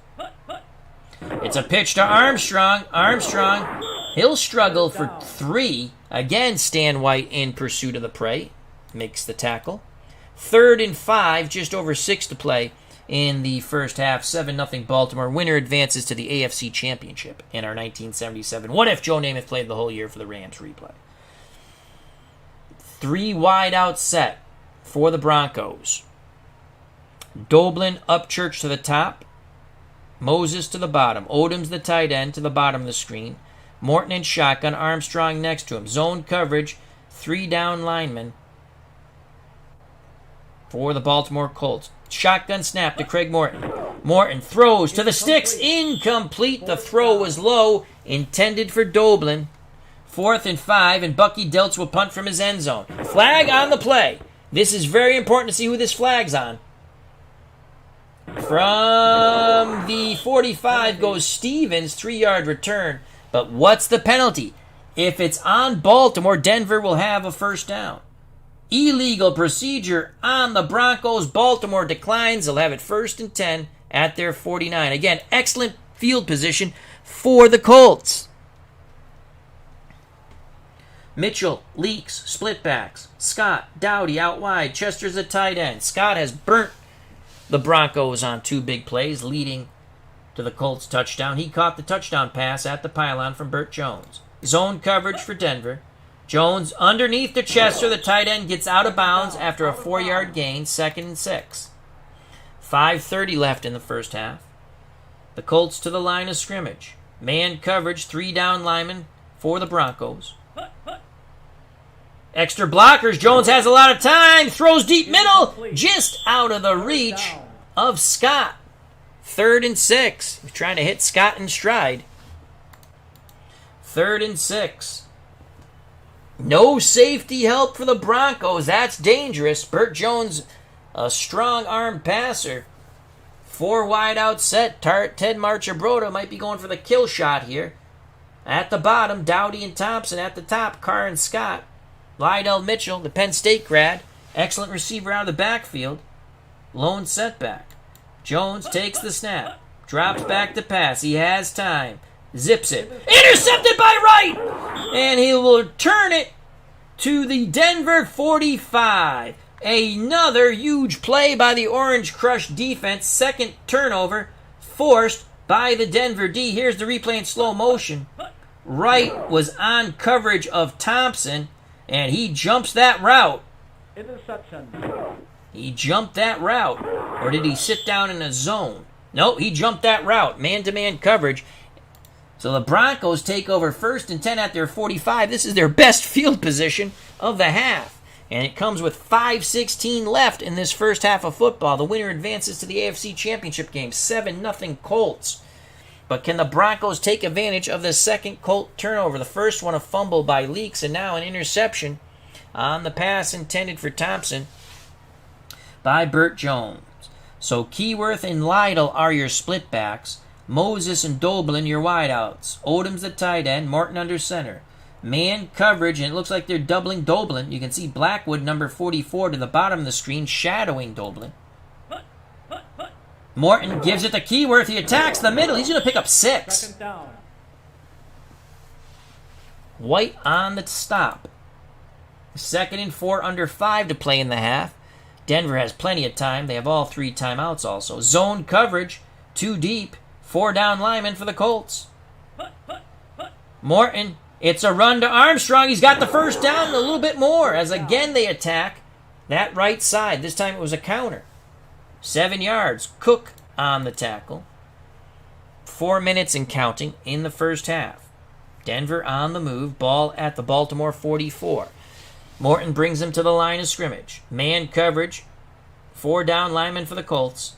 It's a pitch to Armstrong. Armstrong, he'll struggle for 3. Again, Stan White in pursuit of the prey. Makes the tackle. 3rd and 5, just over 6 to play in the first half. 7-0 Baltimore. Winner advances to the AFC Championship in our 1977 What If Joe Namath played the whole year for the Rams replay. 3 wide out set for the Broncos. Doblin, Upchurch to the top. Moses to the bottom. Odom's the tight end to the bottom of the screen. Morton in shotgun. Armstrong next to him. Zone coverage. 3 down linemen for the Baltimore Colts. Shotgun snap to Craig Morton. Morton throws to the sticks. Incomplete. The throw was low. Intended for Doblin. 4th and 5, and Bucky Dilts will punt from his end zone. Flag on the play. This is very important to see who this flag's on. From the 45 goes Stevens, 3-yard return. But what's the penalty? If it's on Baltimore, Denver will have a first down. Illegal procedure on the Broncos. Baltimore declines. They'll have it 1st and 10 at their 49. Again, excellent field position for the Colts. Mitchell, Leaks, split backs. Scott, Dowdy out wide. Chester's a tight end. Scott has burnt the Broncos on 2 big plays, leading to the Colts touchdown. He caught the touchdown pass at the pylon from Burt Jones. Zone coverage for Denver. Jones underneath to Chester. The tight end gets out of bounds after a 4-yard gain. 2nd and 6. 5:30 left in the first half. The Colts to the line of scrimmage. Man coverage, 3 down linemen for the Broncos. Extra blockers. Jones has a lot of time. Throws deep middle. Just out of the reach of Scott. 3rd and 6. He's trying to hit Scott in stride. 3rd and 6. No safety help for the Broncos. That's dangerous. Burt Jones, a strong-armed passer. 4 wide out set. Ted Marchibroda might be going for the kill shot here. At the bottom, Dowdy and Thompson. At the top, Carr and Scott. Lydell Mitchell, the Penn State grad. Excellent receiver out of the backfield. Lone setback. Jones takes the snap. Drops back to pass. He has time. Zips it. Intercepted by Wright! And he will return it to the Denver 45. Another huge play by the Orange Crush defense. 2nd turnover forced by the Denver D. Here's the replay in slow motion. Wright was on coverage of Thompson, and he jumps that route. Interception. He jumped that route. Or did he sit down in a zone? No, he jumped that route. Man-to-man coverage. So the Broncos take over 1st and 10 at their 45. This is their best field position of the half. And it comes with 5:16 left in this first half of football. The winner advances to the AFC Championship game. 7-0 Colts. But can the Broncos take advantage of the second Colt turnover? The first one a fumble by Leaks, and now an interception on the pass intended for Thompson by Burt Jones. So Keyworth and Lytle are your split backs. Moses and Doblin your wideouts. Odom's the tight end. Morton under center. Man coverage, and it looks like they're doubling Doblin. You can see Blackwood, number 44, to the bottom of the screen, shadowing Doblin. Morton gives it to Keyworth. He attacks the middle. He's going to pick up 6. Second down. White on the stop. 2nd and 4, under 5 to play in the half. Denver has plenty of time. They have all 3 timeouts also. Zone coverage, 2 deep. 4 down linemen for the Colts. Morton, it's a run to Armstrong. He's got the first down and a little bit more as again they attack that right side. This time it was a counter. 7 yards. Cook on the tackle. 4 minutes and counting in the first half. Denver on the move. Ball at the Baltimore 44. Morton brings him to the line of scrimmage. Man coverage. 4 down linemen for the Colts.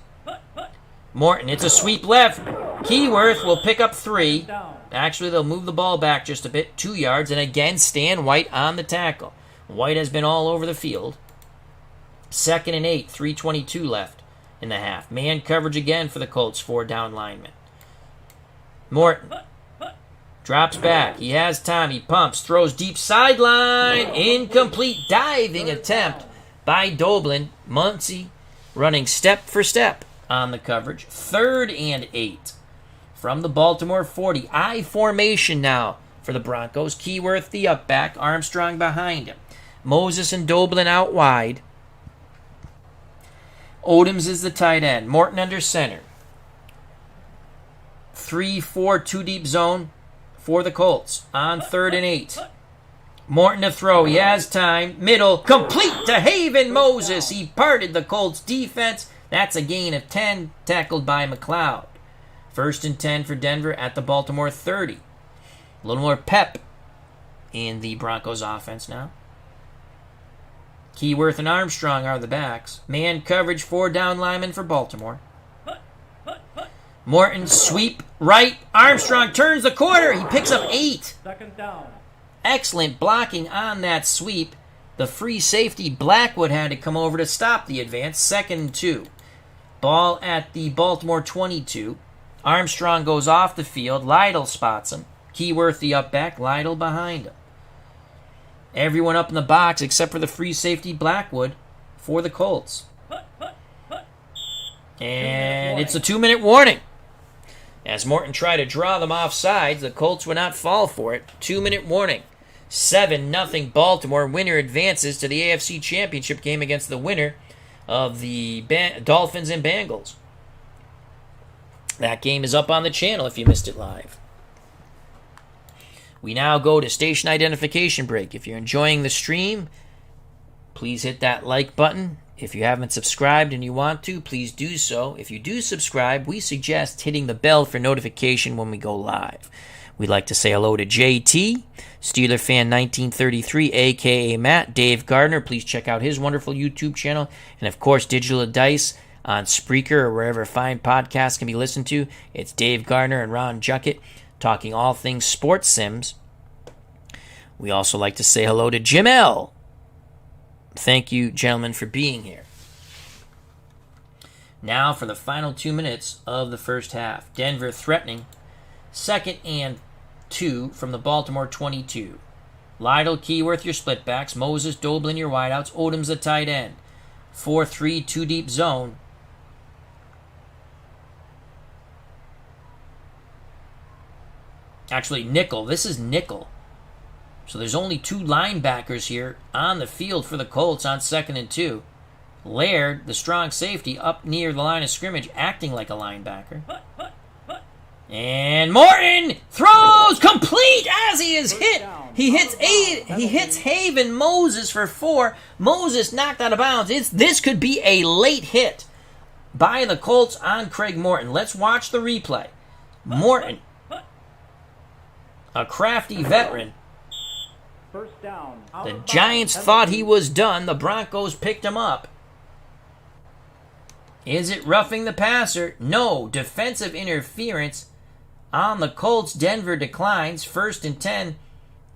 Morton, it's a sweep left. Keyworth will pick up 3. Actually, they'll move the ball back just a bit. 2 yards. And again, Stan White on the tackle. White has been all over the field. 2nd and 8. 3:22 left in the half. Man coverage again for the Colts. 4 down linemen. Morton drops back. He has time. He pumps. Throws deep sideline. Incomplete diving attempt by Doblin. Muncie running step for step on the coverage. 3rd and 8 from the Baltimore 40. I formation now for the Broncos. Keyworth the up back. Armstrong behind him. Moses and Doblin out wide. Odoms is the tight end. Morton under center. 3-4 2 deep zone for the Colts on 3rd and 8. Morton to throw. He has time. Middle. Complete to Haven Moses. He parted the Colts defense. That's a gain of 10, tackled by McLeod. 1st and 10 for Denver at the Baltimore 30. A little more pep in the Broncos offense now. Keyworth and Armstrong are the backs. Man coverage, 4 down linemen for Baltimore. Morton sweep right. Armstrong turns the corner. He picks up 8. 2nd down. Excellent blocking on that sweep. The free safety Blackwood had to come over to stop the advance. 2nd and 2. Ball at the Baltimore 22. Armstrong goes off the field. Lytle spots him. Keyworth the up back. Lytle behind him. Everyone up in the box except for the free safety Blackwood for the Colts. And it's a 2-minute warning. As Morton tried to draw them off sides, the Colts would not fall for it. 2-minute warning. 7-0 Baltimore. Winner advances to the AFC Championship game against the winner of the Dolphins and Bengals. That game is up on the channel if you missed it live. We now go to station identification break. If you're enjoying the stream, please hit that like button. If you haven't subscribed and you want to, please do so. If you do subscribe, we suggest hitting the bell for notification when we go live. We'd like to say hello to JT, Steeler Fan 1933, a.k.a. Matt, Dave Gardner. Please check out his wonderful YouTube channel. And, of course, Digital Dice on Spreaker or wherever fine podcasts can be listened to. It's Dave Gardner and Ron Juckett talking all things sports sims. We also like to say hello to Jim L. Thank you, gentlemen, for being here. Now for the final 2 minutes of the first half. Denver threatening. 2nd and 2 from the Baltimore 22. Lytle, Keyworth, your split backs. Moses, Doblin, your wideouts. Odom's the tight end. 4-3, 2 deep zone. Actually, nickel. This is nickel. So there's only 2 linebackers here on the field for the Colts on 2nd and 2. Laird, the strong safety, up near the line of scrimmage, acting like a linebacker. And Morton throws complete as he is hit. He hits Haven Moses for 4. Moses knocked out of bounds. This could be a late hit by the Colts on Craig Morton. Let's watch the replay. Morton, a crafty veteran. First down. The Giants thought he was done. The Broncos picked him up. Is it roughing the passer? No. Defensive interference on the Colts. Denver declines. 1st and 10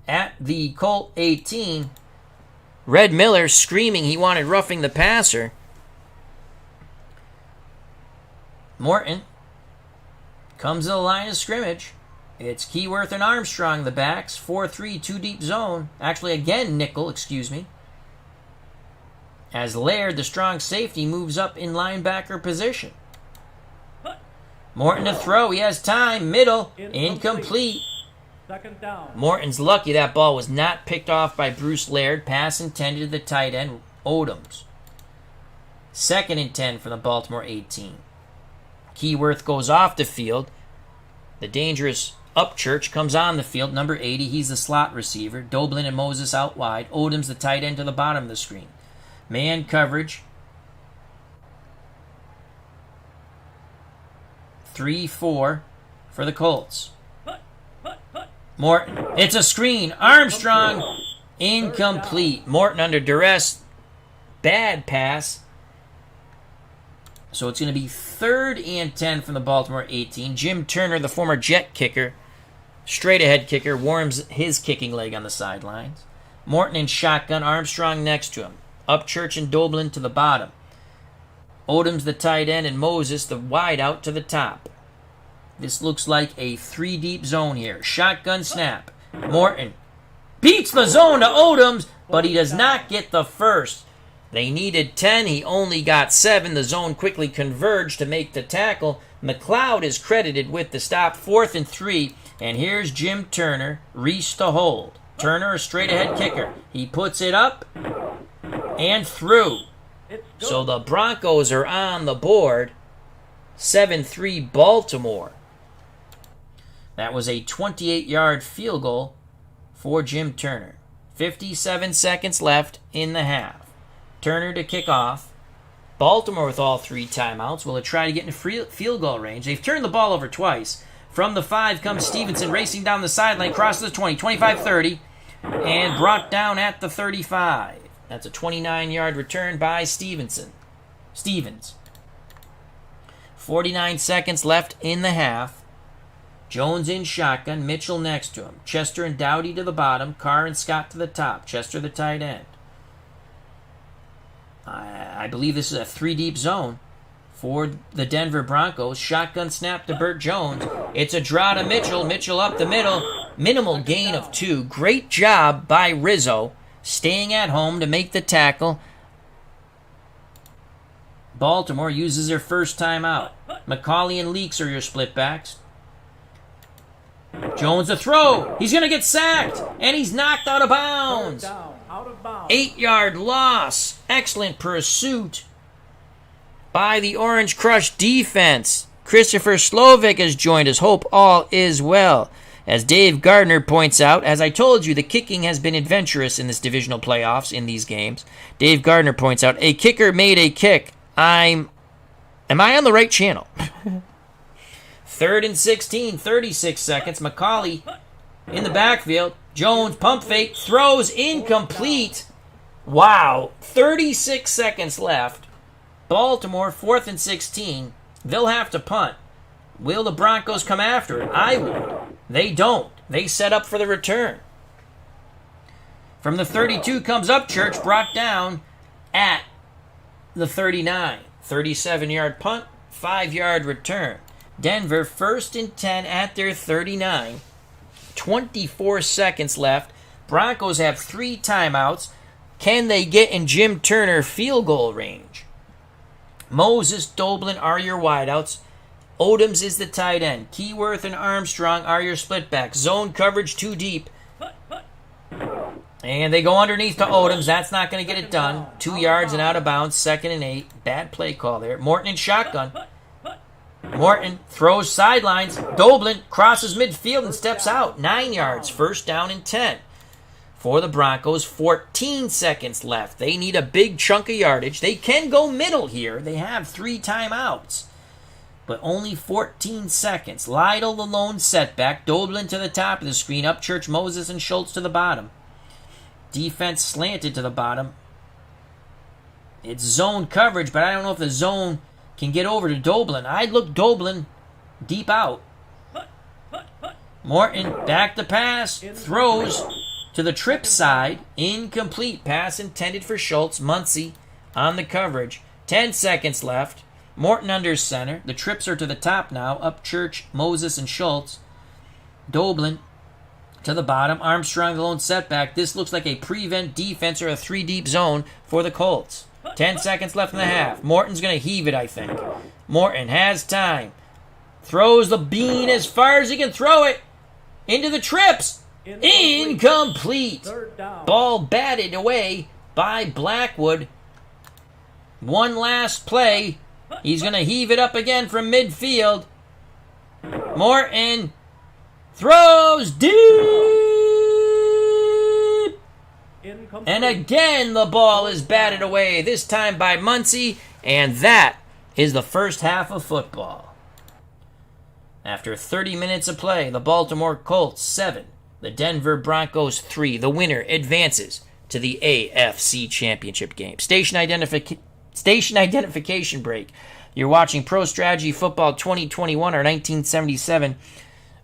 at the Colt 18. Red Miller screaming he wanted roughing the passer. Morton comes to the line of scrimmage. It's Keyworth and Armstrong, the backs. 4-3, 2-deep zone. Actually, again, nickel, excuse me. As Laird, the strong safety, moves up in linebacker position. Morton to throw. He has time. Middle. Incomplete. Second down. Morton's lucky that ball was not picked off by Bruce Laird. Pass intended to the tight end, Odoms. 2nd and 10 from the Baltimore 18. Keyworth goes off the field. The dangerous Upchurch comes on the field, number 80. He's the slot receiver. Doblin and Moses out wide. Odoms, the tight end, to the bottom of the screen. Man coverage. 3-4 for the Colts. Morton. It's a screen. Armstrong. Incomplete. Morton under duress. Bad pass. So it's going to be 3rd and 10 from the Baltimore 18. Jim Turner, the former Jet kicker, straight ahead kicker, warms his kicking leg on the sidelines. Morton in shotgun, Armstrong next to him. Upchurch and Doblin to the bottom. Odoms, the tight end, and Moses, the wide out, to the top. This looks like a 3-deep zone here. Shotgun snap. Morton beats the zone to Odoms, but he does not get the first. They needed 10. He only got 7. The zone quickly converged to make the tackle. McLeod is credited with the stop. 4th and 3. And here's Jim Turner. Reese to hold. Turner, a straight-ahead kicker. He puts it up and through. So the Broncos are on the board. 7-3 Baltimore. That was a 28-yard field goal for Jim Turner. 57 seconds left in the half. Turner to kick off. Baltimore with all 3 timeouts. Will it try to get in field goal range? They've turned the ball over twice. From the 5 comes Stevenson racing down the sideline, crosses the 20, 25-30, and brought down at the 35. That's a 29-yard return by Stevens. 49 seconds left in the half. Jones in shotgun, Mitchell next to him. Chester and Dowdy to the bottom, Carr and Scott to the top. Chester the tight end. I believe this is a 3-deep zone for the Denver Broncos. Shotgun snap to Burt Jones. It's a draw to Mitchell. Mitchell up the middle. Minimal gain of 2. Great job by Rizzo staying at home to make the tackle. Baltimore uses their first timeout. McCauley and Leaks are your split backs. Jones a throw. He's going to get sacked, and he's knocked out of bounds. 8-yard loss. Excellent pursuit by the Orange Crush defense. Christopher Slovic has joined us. Hope all is well. As Dave Gardner points out, as I told you, the kicking has been adventurous in this divisional playoffs in these games. Dave Gardner points out, a kicker made a kick. Am I on the right channel? 3rd and 16, 36 seconds. McCauley in the backfield. Jones, pump fake, throws incomplete. Wow, 36 seconds left. Baltimore, 4th and 16. They'll have to punt. Will the Broncos come after it? I would. They don't. They set up for the return. From the 32 comes Upchurch, brought down at the 39. 37-yard punt, 5-yard return. Denver, 1st and 10 at their 39. 24 seconds left. Broncos have 3 timeouts. Can they get in Jim Turner field goal range? Moses, Doblin are your wideouts. Odoms is the tight end. Keyworth and Armstrong are your split backs. Zone coverage too deep. And they go underneath to Odoms. That's not going to get it done. 2 yards and out of bounds. 2nd and 8. Bad play call there. Morton in shotgun. Morton throws sidelines. Doblin crosses midfield and steps out. 9 yards. First down and 10. For the Broncos, 14 seconds left. They need a big chunk of yardage. They can go middle here. They have 3 timeouts. But only 14 seconds. Lytle the lone setback. Doblin to the top of the screen. Upchurch, Moses, and Schultz to the bottom. Defense slanted to the bottom. It's zone coverage, but I don't know if the zone can get over to Doblin. I'd look Doblin deep out. Morton back to pass. Throws to the trip side. Incomplete. Pass intended for Schultz. Muncie on the coverage. 10 seconds left. Morton under center. The trips are to the top now. Upchurch, Moses, and Schultz. Doblin to the bottom. Armstrong the lone setback. This looks like a prevent defense or a 3-deep zone for the Colts. 10 seconds left in the half. Morton's going to heave it, I think. Morton has time. Throws the bean as far as he can throw it. Into the trips. Incomplete. Ball batted away by Blackwood. One last play. He's going to heave it up again from midfield. Morton throws deep. And again, the ball is batted away, this time by Muncie. And that is the first half of football. After 30 minutes of play, the Baltimore Colts 7, the Denver Broncos 3. The winner advances to the AFC Championship game. Station identification break. You're watching Pro Strategy Football 2021 or 1977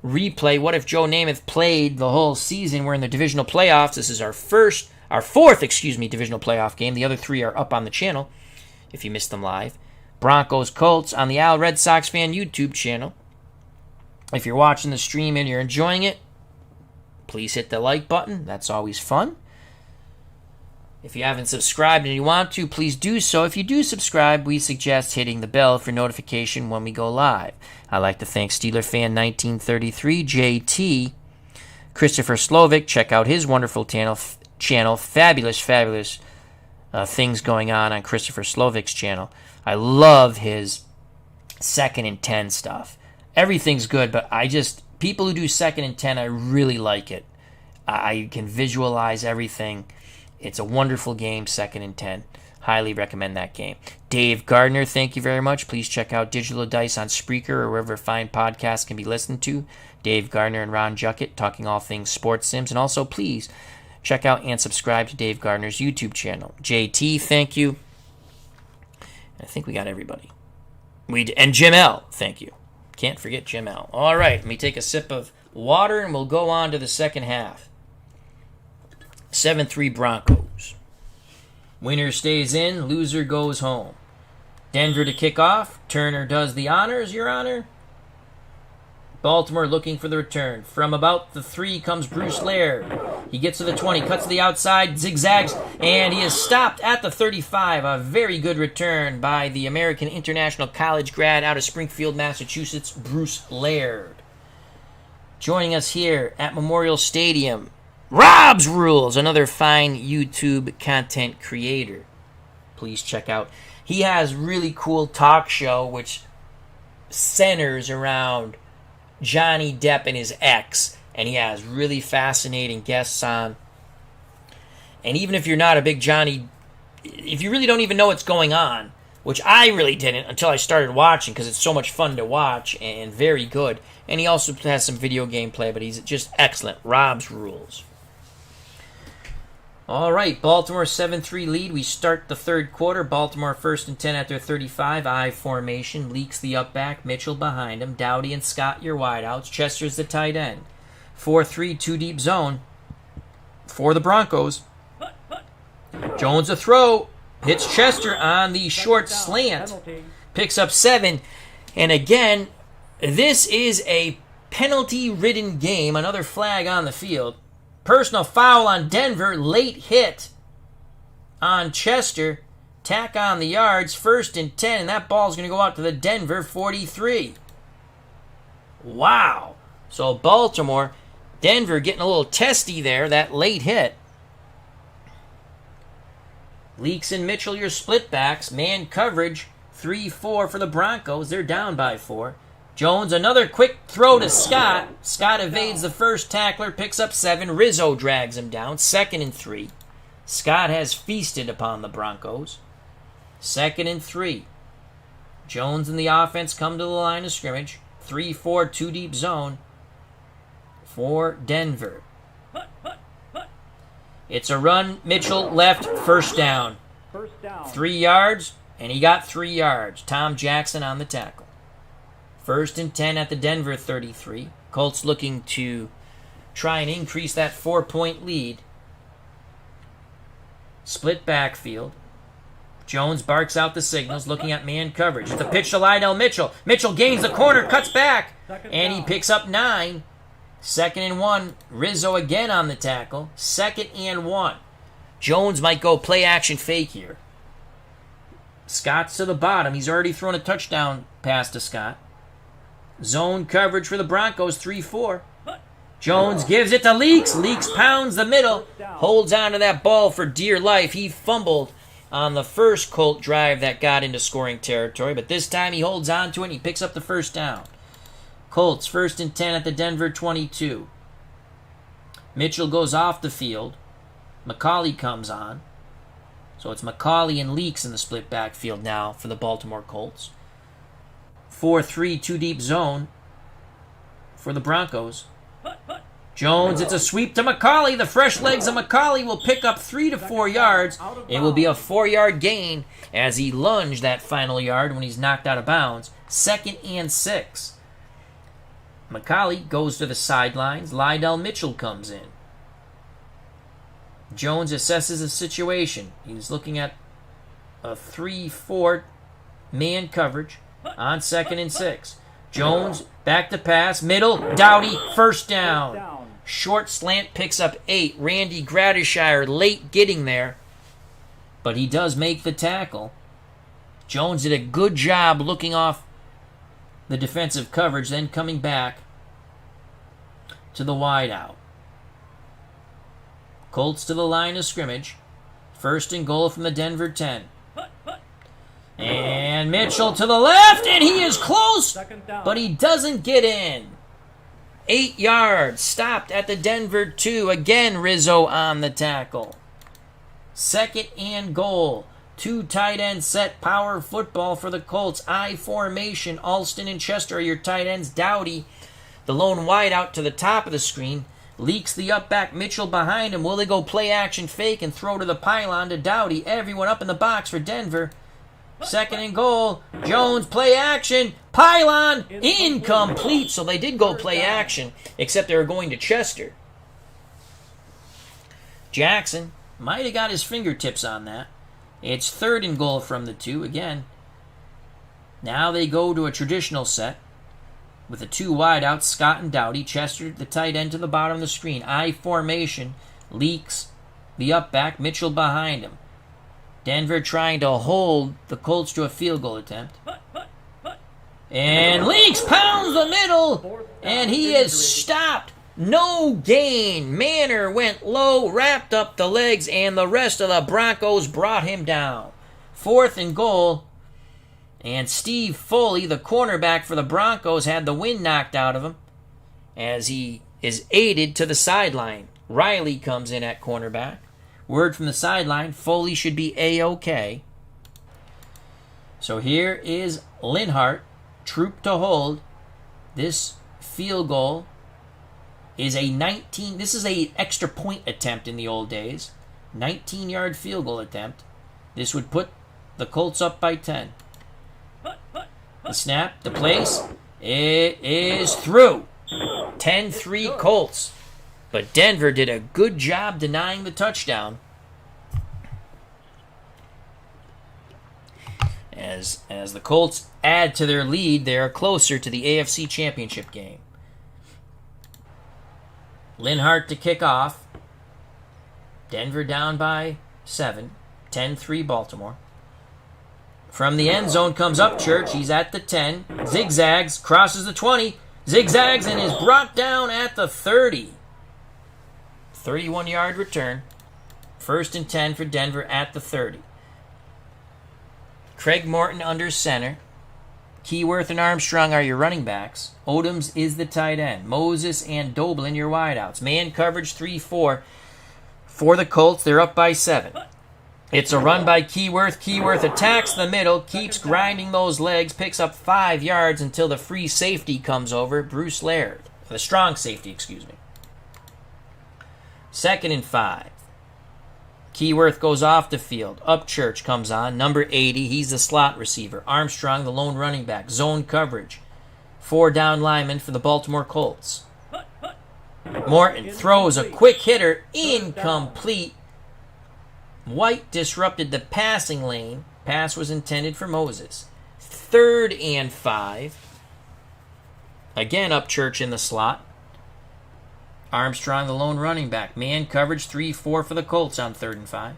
replay. What if Joe Namath played the whole season? We're in the divisional playoffs. This is our fourth divisional playoff game. The other 3 are up on the channel if you missed them live. Broncos Colts on the RedSoxFan YouTube channel. If you're watching the stream and you're enjoying it, please hit the like button. That's always fun. If you haven't subscribed and you want to, please do so. If you do subscribe, we suggest hitting the bell for notification when we go live. I'd like to thank Steeler Fan 1933, JT, Christopher Slovic. Check out his wonderful channel. Fabulous things going on Christopher Slovic's channel. I love his 2nd and 10 stuff. Everything's good, but people who do 2nd and 10, I really like it. I can visualize everything. It's a wonderful game, 2nd and 10. Highly recommend that game. Dave Gardner, thank you very much. Please check out Digital Dice on Spreaker or wherever fine podcasts can be listened to. Dave Gardner and Ron Juckett talking all things sports sims. And also, please check out and subscribe to Dave Gardner's YouTube channel. JT, thank you. I think we got everybody. And Jim L, thank you. Can't forget Jim L. All right, let me take a sip of water and we'll go on to the second half. 7-3 Broncos. Winner stays in, loser goes home. Denver to kick off. Turner does the honors, Your Honor. Baltimore looking for the return. From about the 3 comes Bruce Laird. He gets to the 20, cuts to the outside, zigzags, and he is stopped at the 35. A very good return by the American International College grad out of Springfield, Massachusetts, Bruce Laird. Joining us here at Memorial Stadium, Rob's Rules, another fine YouTube content creator. Please check out. He has really cool talk show which centers around Johnny Depp and his ex, and he has really fascinating guests on. And even if you're not a big if you really don't even know what's going on, which I really didn't until I started watching because it's so much fun to watch and very good. And he also has some video gameplay, but he's just excellent. Rob's Rules. All right, Baltimore 7-3 lead. We start the third quarter. Baltimore 1st and 10 at their 35. I formation. Leaks the up back. Mitchell behind him. Dowdy and Scott your wideouts. Chester's the tight end. 4-3, 2-deep zone for the Broncos. Jones a throw. Hits Chester on the short slant. Picks up 7. And again, this is a penalty-ridden game. Another flag on the field. Personal foul on Denver. Late hit on Chester. Tack on the yards. 1st and 10. And that ball's going to go out to the Denver 43. Wow. So Baltimore, Denver getting a little testy there. That late hit. Leaks and Mitchell, your split backs. Man coverage. 3-4 for the Broncos. They're down by 4. Jones, another quick throw to Scott. Scott evades the first tackler, picks up 7. Rizzo drags him down. 2nd and 3. Scott has feasted upon the Broncos. 2nd and 3. Jones and the offense come to the line of scrimmage. 3-4, 2-deep zone for Denver. It's a run. Mitchell left, first down. 3 yards, and he got 3 yards. Tom Jackson on the tackle. 1st and 10 at the Denver 33. Colts looking to try and increase that 4-point lead. Split backfield. Jones barks out the signals, looking at man coverage. It's a pitch to Lydell Mitchell. Mitchell gains the corner, cuts back, and he picks up 9. 2nd and 1. Rizzo again on the tackle. 2nd and 1. Jones might go play action fake here. Scott's to the bottom. He's already thrown a touchdown pass to Scott. Zone coverage for the Broncos, 3-4. Jones gives it to Leaks. Leaks pounds the middle. Holds on to that ball for dear life. He fumbled on the first Colt drive that got into scoring territory, but this time he holds on to it and he picks up the first down. Colts, 1st and 10 at the Denver 22. Mitchell goes off the field. McCauley comes on. So it's McCauley and Leaks in the split backfield now for the Baltimore Colts. 4-3, 2-deep zone for the Broncos. Jones, it's a sweep to McCauley. The fresh legs of McCauley will pick up 3 to 4 yards. It will be a 4-yard gain as he lunged that final yard when he's knocked out of bounds. 2nd and 6. McCauley goes to the sidelines. Lydell Mitchell comes in. Jones assesses the situation. He's looking at a 3-4 man coverage on 2nd and 6. Jones, back to pass, middle, Dowdy, first down. Short slant picks up 8. Randy Gradishire late getting there, but he does make the tackle. Jones did a good job looking off the defensive coverage, then coming back to the wideout. Colts to the line of scrimmage. 1st and goal from the Denver 10. And Mitchell to the left, and he is close, but he doesn't get in. 8 yards, stopped at the Denver 2. Again, Rizzo on the tackle. 2nd and goal. 2 tight end set, power football for the Colts. I formation. Alston and Chester are your tight ends. Dowdy, the lone wide out to the top of the screen. Leaks the up back. Mitchell behind him. Will they go play action fake and throw to the pylon to Dowdy? Everyone up in the box for Denver. 2nd and goal. Jones, play action. Pylon, incomplete. So they did go play action, except they were going to Chester. Jackson might have got his fingertips on that. It's 3rd and goal from the 2 again. Now they go to a traditional set with the 2 wideouts, Scott and Dowdy. Chester, the tight end, to the bottom of the screen. I formation. Leaks the up back. Mitchell behind him. Denver trying to hold the Colts to a field goal attempt. And Leaks pounds the middle, and he is stopped. No gain. Manor went low, wrapped up the legs, and the rest of the Broncos brought him down. 4th and goal. And Steve Foley, the cornerback for the Broncos, had the wind knocked out of him as he is aided to the sideline. Riley comes in at cornerback. Word from the sideline, Foley should be A-OK. So here is Linhart, troop to hold. This field goal is a 19, this is a extra point attempt in the old days. 19-yard field goal attempt. This would put the Colts up by 10. The snap, the place, it is through. 10-3 Colts. But Denver did a good job denying the touchdown. As the Colts add to their lead, they are closer to the AFC Championship game. Linhart to kick off. Denver down by 7. 10-3 Baltimore. From the end zone comes Upchurch. He's at the 10. Zigzags, crosses the 20. Zigzags and is brought down at the 30. 31-yard return. 1st and 10 for Denver at the 30. Craig Morton under center. Keyworth and Armstrong are your running backs. Odoms is the tight end. Moses and Doblin your wideouts. Man coverage 3-4 for the Colts. They're up by 7. It's a run by Keyworth. Keyworth attacks the middle, keeps grinding those legs, picks up 5 yards until the free safety comes over. Bruce Laird. The strong safety, excuse me. 2nd and 5. Keyworth goes off the field. Upchurch comes on. Number 80, he's the slot receiver. Armstrong, the lone running back. Zone coverage. 4 down linemen for the Baltimore Colts. Morton throws a quick hitter. Incomplete. White disrupted the passing lane. Pass was intended for Moses. 3rd and 5. Again, Upchurch in the slot. Armstrong, the lone running back. Man coverage 3-4 for the Colts on 3rd and 5.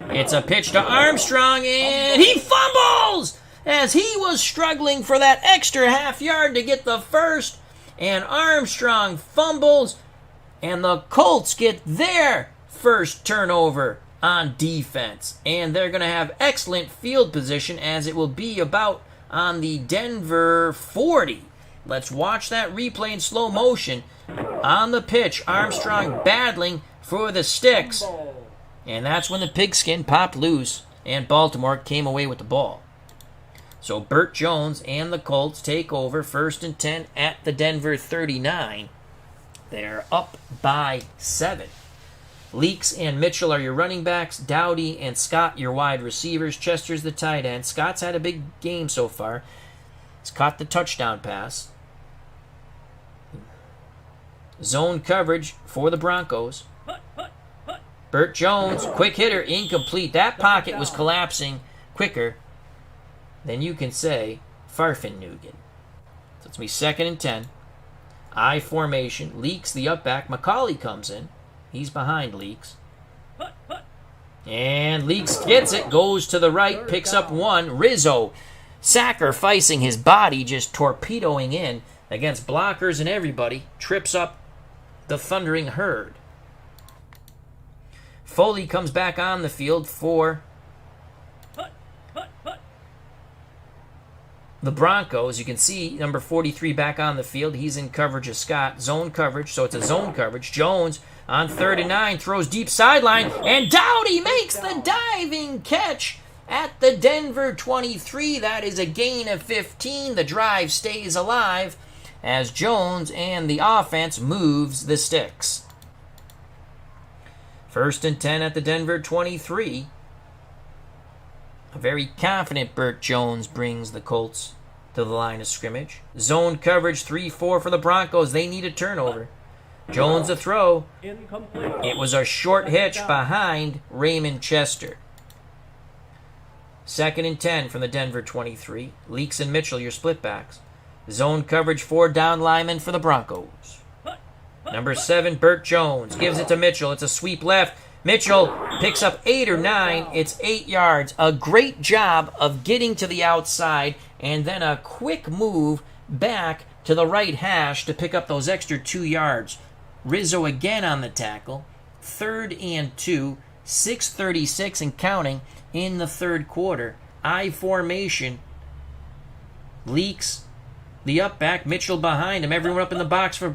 It's a pitch to Armstrong, and he fumbles as he was struggling for that extra half yard to get the first. And Armstrong fumbles, and the Colts get their first turnover on defense. And they're going to have excellent field position as it will be about on the Denver 40. Let's watch that replay in slow motion. On the pitch, Armstrong battling for the sticks. And that's when the pigskin popped loose and Baltimore came away with the ball. So Burt Jones and the Colts take over 1st and 10 at the Denver 39. They're up by 7. Leaks and Mitchell are your running backs. Dowdy and Scott your wide receivers. Chester's the tight end. Scott's had a big game so far. He's caught the touchdown pass. Zone coverage for the Broncos. Burt Jones, quick hitter, incomplete. That pocket was collapsing quicker than you can say Farfennugan. So it's me 2nd and 10. I formation. Leaks the up back. McCauley comes in. He's behind Leaks. And Leaks gets it, goes to the right, picks up 1. Rizzo sacrificing his body, just torpedoing in against blockers and everybody. Trips up the thundering herd. Foley comes back on the field for the Broncos. You can see number 43 back on the field. He's in coverage of Scott. Zone coverage, so it's a zone coverage. Jones on 3rd and 9 throws deep sideline, and Dowdy makes the diving catch at the Denver 23. That is a gain of 15. The drive stays alive as Jones and the offense moves the sticks. 1st and 10 at the Denver 23. A very confident Burt Jones brings the Colts to the line of scrimmage. Zone coverage 3-4 for the Broncos. They need a turnover. Jones a throw. It was a short hitch behind Raymond Chester. 2nd and 10 from the Denver 23. Leaks and Mitchell, your split backs. Zone coverage 4 down linemen for the Broncos. Number 7, Burt Jones gives it to Mitchell. It's a sweep left. Mitchell picks up 8 or 9. It's 8 yards. A great job of getting to the outside and then a quick move back to the right hash to pick up those extra 2 yards. Rizzo again on the tackle. 3rd and 2. 6:36 and counting in the 3rd quarter. I formation. Leaks the up back. Mitchell behind him. Everyone up in the box for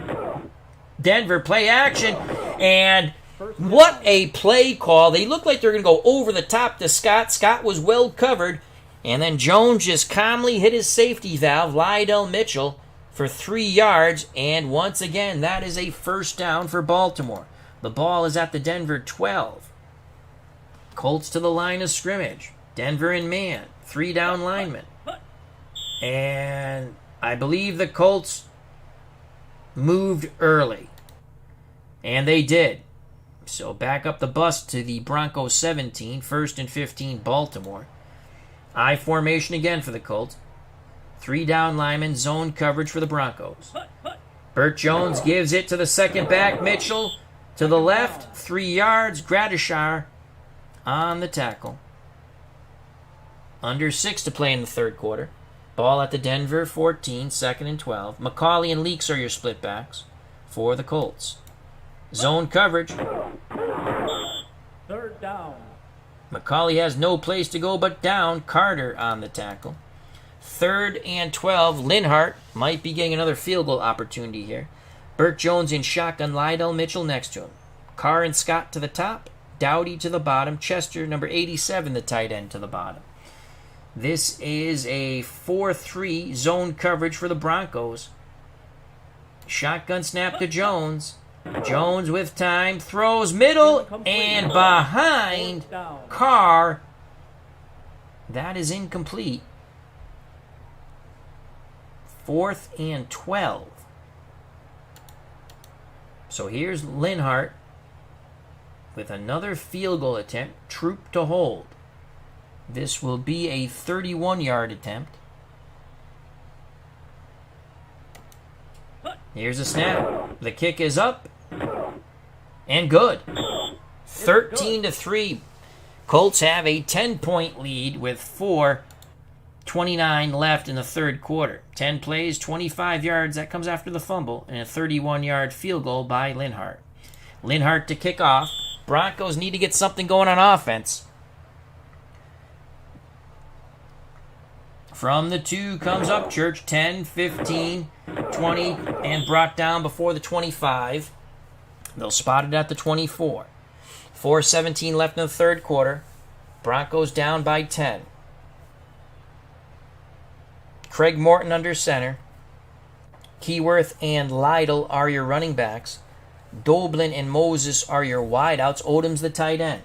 Denver. Play action. And what a play call. They looked like they were going to go over the top to Scott. Scott was well covered. And then Jones just calmly hit his safety valve, Lydell Mitchell, for 3 yards. And once again, that is a first down for Baltimore. The ball is at the Denver 12. Colts to the line of scrimmage. Denver in man. 3 down linemen. And I believe the Colts moved early. And they did. So back up the bus to the Broncos 17. 1st and 15, Baltimore. I formation again for the Colts. 3 down linemen, zone coverage for the Broncos. Burt Jones gives it to the second back. Mitchell to the left. 3 yards. Gradishar on the tackle. Under 6 to play in the 3rd quarter. Ball at the Denver 14, 2nd and 12. McCauley and Leaks are your split backs for the Colts. Zone coverage. 3rd down. McCauley has no place to go but down. Carter on the tackle. 3rd and 12. Linhart might be getting another field goal opportunity here. Burt Jones in shotgun, Lydell Mitchell next to him. Carr and Scott to the top, Dowdy to the bottom, Chester, number 87, the tight end, to the bottom. This is a 4-3 zone coverage for the Broncos. Shotgun snap to Jones. Jones with time, throws middle and behind Carr. That is incomplete. 4th and 12. So here's Linhart with another field goal attempt, troop to hold. This will be a 31-yard attempt. Here's a snap. The kick is up and good. 13-3. Colts have a 10-point lead with 4:29 left in the third quarter. 10 plays, 25 yards. That comes after the fumble and a 31-yard field goal by Linhart. Linhart to kick off. Broncos need to get something going on offense. From the 2 comes Upchurch. 10, 15, 20, and brought down before the 25. They'll spot it at the 24. 4:17 left in the third quarter. Broncos down by 10. Craig Morton under center. Keyworth and Lydell are your running backs. Doblin and Moses are your wideouts. Odom's the tight end.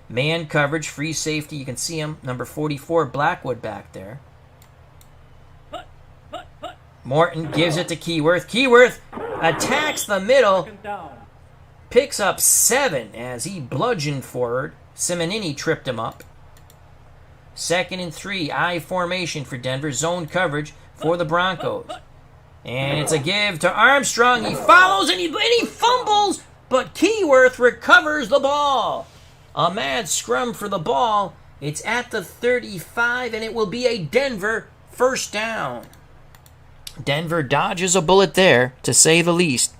Man coverage, free safety. You can see him. Number 44, Blackwood back there. Morton gives it to Keyworth. Keyworth attacks the middle. Picks up 7 as he bludgeoned forward. Simonini tripped him up. 2nd and 3, I formation for Denver. Zone coverage for the Broncos. And it's a give to Armstrong. He follows and he fumbles, but Keyworth recovers the ball. A mad scrum for the ball. It's at the 35, and it will be a Denver first down. Denver dodges a bullet there, to say the least.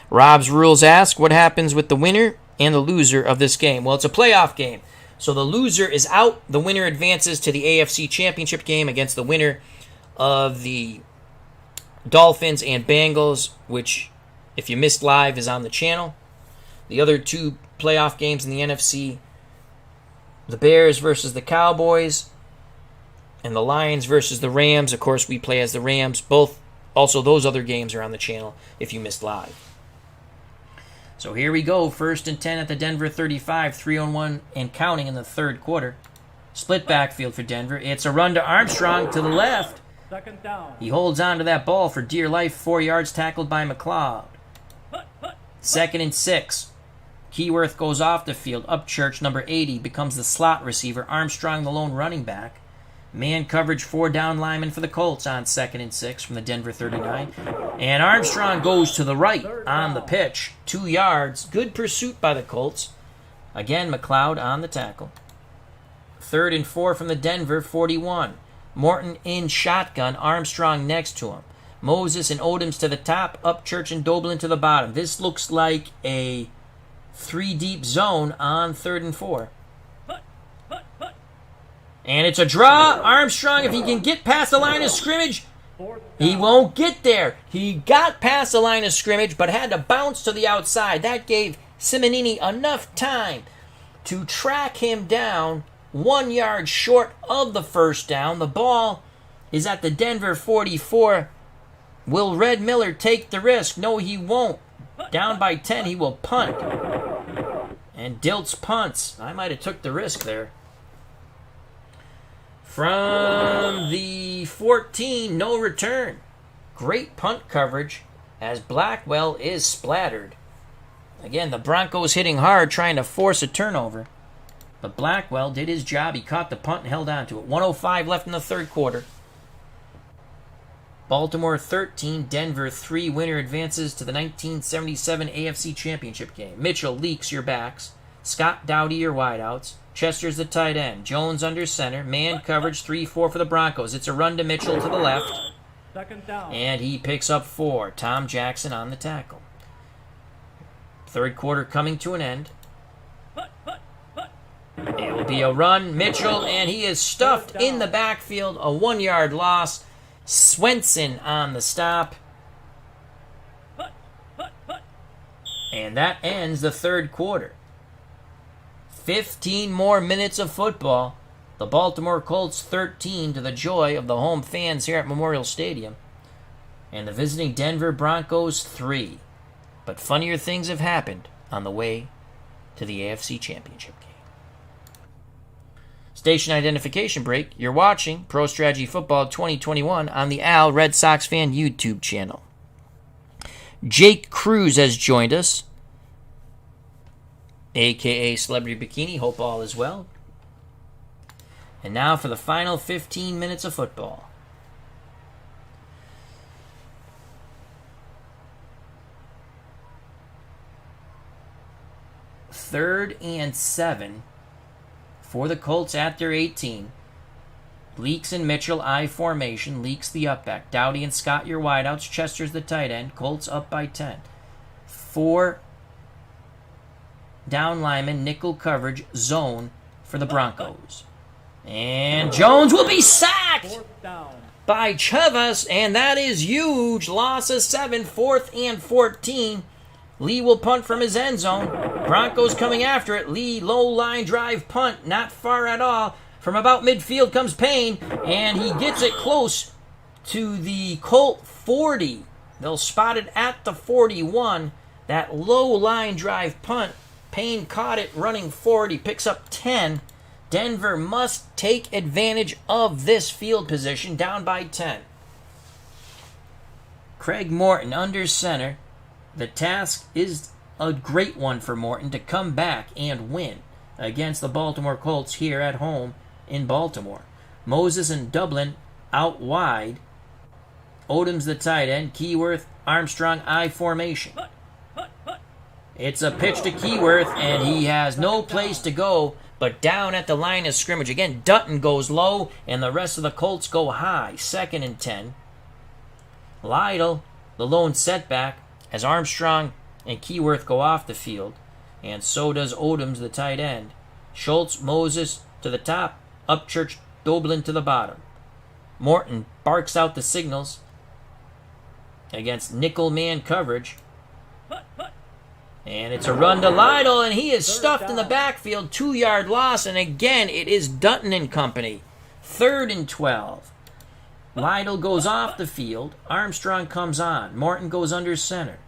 Rob's rules ask what happens with the winner and the loser of this game. Well, it's a playoff game. So the loser is out. The winner advances to the AFC Championship game against the winner of the Dolphins and Bengals, which, if you missed live, is on the channel. The other 2 playoff games in the NFC, the Bears versus the Cowboys, and the Lions versus the Rams. Of course, we play as the Rams. Also, those other games are on the channel if you missed live. So here we go, 1st and 10 at the Denver 35, 3-on-1 and counting in the third quarter. Split backfield for Denver. It's a run to Armstrong to the left. 2nd down. He holds on to that ball for dear life, 4 yards, tackled by McLeod. 2nd and 6. Keyworth goes off the field. Upchurch, number 80, becomes the slot receiver. Armstrong, the lone running back. Man coverage, 4 down linemen for the Colts on 2nd and 6 from the Denver 39. And Armstrong goes to the right on the pitch. 2 yards. Good pursuit by the Colts. Again, McLeod on the tackle. 3rd and 4 from the Denver 41. Morton in shotgun. Armstrong next to him. Moses and Odoms to the top. Upchurch and Doblin to the bottom. This looks like a 3-deep zone on 3rd and 4. And it's a draw. Armstrong, if he can get past the line of scrimmage, he won't get there. He got past the line of scrimmage, but had to bounce to the outside. That gave Simonini enough time to track him down 1 yard short of the first down. The ball is at the Denver 44. Will Red Miller take the risk? No, he won't. Down by 10, he will punt. And Dilts punts. I might have took the risk there. From the 14, no return. Great punt coverage as Blackwell is splattered. Again, the Broncos hitting hard, trying to force a turnover. But Blackwell did his job. He caught the punt and held on to it. 1:05 left in the third quarter. Baltimore 13, Denver 3. Winner advances to the 1977 AFC Championship game. Mitchell leaks your backs. Scott Dowdy your wideouts. Chester's the tight end. Jones under center. Man coverage 3-4 for the Broncos. It's a run to Mitchell to the left. 2nd down. And he picks up 4. Tom Jackson on the tackle. Third quarter coming to an end. It will be a run. Mitchell, and he is stuffed in the backfield. A 1-yard loss. Swenson on the stop. And that ends the third quarter. 15 more minutes of football. The Baltimore Colts 13 to the joy of the home fans here at Memorial Stadium. And the visiting Denver Broncos 3. But funnier things have happened on the way to the AFC Championship game. Station identification break. You're watching Pro Strategy Football 2021 on the RedSoxFan YouTube channel. Jake Cruz has joined us, a.k.a. Celebrity Bikini. Hope all is well. And now for the final 15 minutes of football. Third and 7 for the Colts at their 18. Leaks and Mitchell, I formation. Leaks the upback. Dowdy and Scott, your wideouts. Chester's the tight end. Colts up by 10. 4 down linemen, nickel coverage, zone for the Broncos. And Jones will be sacked by Chavez, and that is huge. Loss of 7, 4th and 14. Lee will punt from his end zone. Broncos coming after it. Lee, low line drive punt, not far at all. From about midfield comes Payne, and he gets it close to the Colt 40. They'll spot it at the 41. That low line drive punt. Payne caught it running forward. He picks up 10. Denver must take advantage of this field position, down by 10. Craig Morton under center. The task is a great one for Morton to come back and win against the Baltimore Colts here at home in Baltimore. Moses and Dublin out wide. Odom's the tight end. Keyworth, Armstrong, I formation. It's a pitch to Keyworth, and he has no place to go but down at the line of scrimmage. Again, Dutton goes low, and the rest of the Colts go high. 2nd and 10. Lytle, the lone setback, as Armstrong and Keyworth go off the field, and so does Odoms, the tight end. Schultz, Moses to the top. Upchurch, Dublin to the bottom. Morton barks out the signals against nickel man coverage. And it's a run to Lytle, and he is stuffed in the backfield. 2-yard loss, and again, it is Dutton and company. 3rd and 12. Lytle goes off the field. Armstrong comes on. Morton goes under center.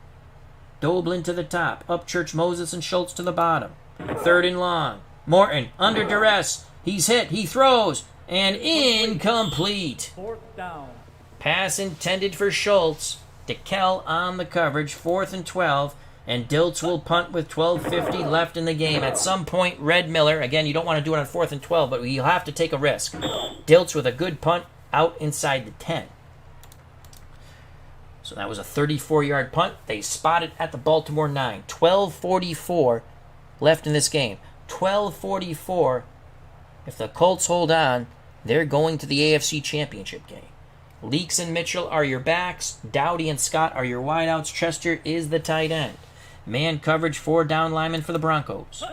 Dublin to the top. Upchurch, Moses, and Schultz to the bottom. 3rd and long. Morton under duress. He's hit. He throws. And incomplete. 4th down. Pass intended for Schultz. DeKell on the coverage. 4th and 12. And Dilts will punt with 12:50 left in the game. At some point, Red Miller, again, you don't want to do it on 4th and 12, but you'll have to take a risk. Dilts with a good punt out inside the 10. So that was a 34-yard punt. They spot it at the Baltimore 9. 12:44 left in this game. 12:44. If the Colts hold on, they're going to the AFC Championship game. Leaks and Mitchell are your backs. Dowdy and Scott are your wideouts. Chester is the tight end. Man coverage, 4 down linemen for the Broncos.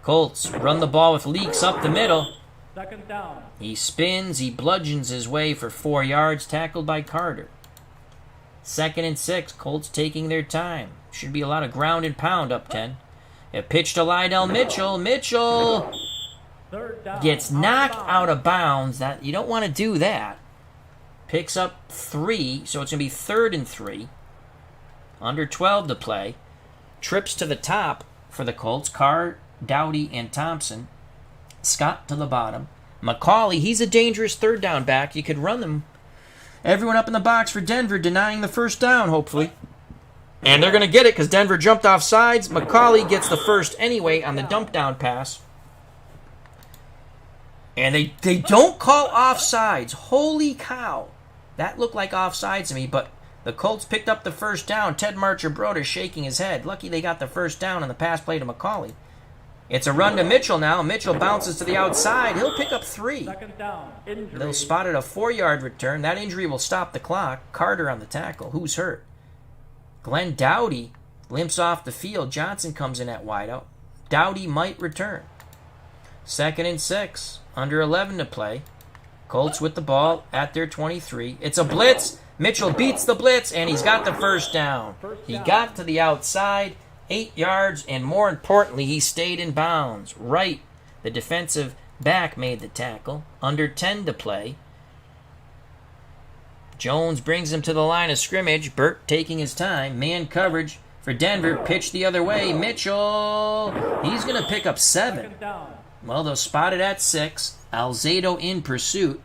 Colts run the ball with Leaks up the middle. 2nd down. He spins, he bludgeons his way for 4 yards, tackled by Carter. 2nd and 6, Colts taking their time. Should be a lot of ground and pound up 10. A pitch to Lydell Mitchell. Mitchell 3rd down. gets knocked out of bounds. That you don't want to do that. Picks up 3, so it's going to be 3rd and 3. Under 12 to play. Trips to the top for the Colts. Carr, Dowdy, and Thompson. Scott to the bottom. McCauley, he's a dangerous 3rd down back. You could run them. Everyone up in the box for Denver denying the 1st down, hopefully. And they're going to get it because Denver jumped off sides. McCauley gets the 1st anyway on the dump down pass. And they don't call offsides. Holy cow. That looked like offsides to me, but the Colts picked up the 1st down. Ted Marcher-Broder shaking his head. Lucky they got the 1st down on the pass play to McCauley. It's a run to Mitchell now. Mitchell bounces to the outside. He'll pick up 3. 2nd down. Injury. They'll spot it a 4-yard return. That injury will stop the clock. Carter on the tackle. Who's hurt? Glenn Dowdy limps off the field. Johnson comes in at wideout. Dowdy might return. 2nd and 6. Under 11 to play. Colts with the ball at their 23. It's a blitz. Mitchell beats the blitz, and he's got the first down. He got to the outside, 8 yards, and more importantly, he stayed in bounds. Right, the defensive back made the tackle. Under 10 to play. Jones brings him to the line of scrimmage. Burt taking his time. Man coverage for Denver. Pitch the other way. Mitchell. He's going to pick up 7. Well, they'll spot it at 6. Alzado in pursuit.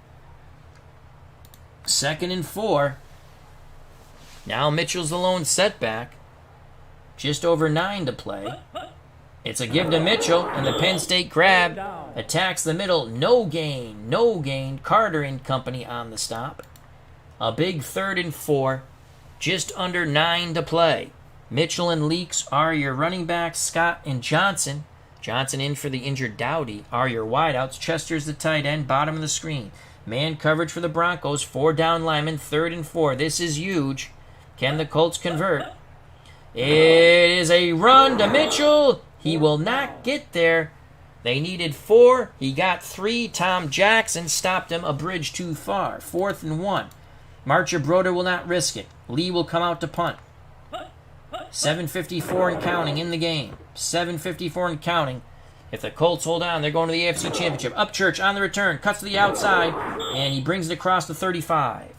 2nd and 4. Now Mitchell's the lone setback. Just over 9 to play. It's a give to Mitchell, and the Penn State grab attacks the middle. No gain, no gain. Carter and company on the stop. A big 3rd and 4. Just under 9 to play. Mitchell and Leaks are your running backs. Scott and Johnson. Johnson in for the injured Dowdy are your wideouts. Chester's the tight end, bottom of the screen. Man coverage for the Broncos. 4 down linemen, 3rd and 4. This is huge. Can the Colts convert? It is a run to Mitchell. He will not get there. They needed 4. He got 3. Tom Jackson stopped him a bridge too far. 4th and 1. Marcher Broder will not risk it. Lee will come out to punt. 7:54 and counting in the game. 7:54 and counting. If the Colts hold on, they're going to the AFC Championship. Upchurch on the return. Cuts to the outside, and he brings it across the 35.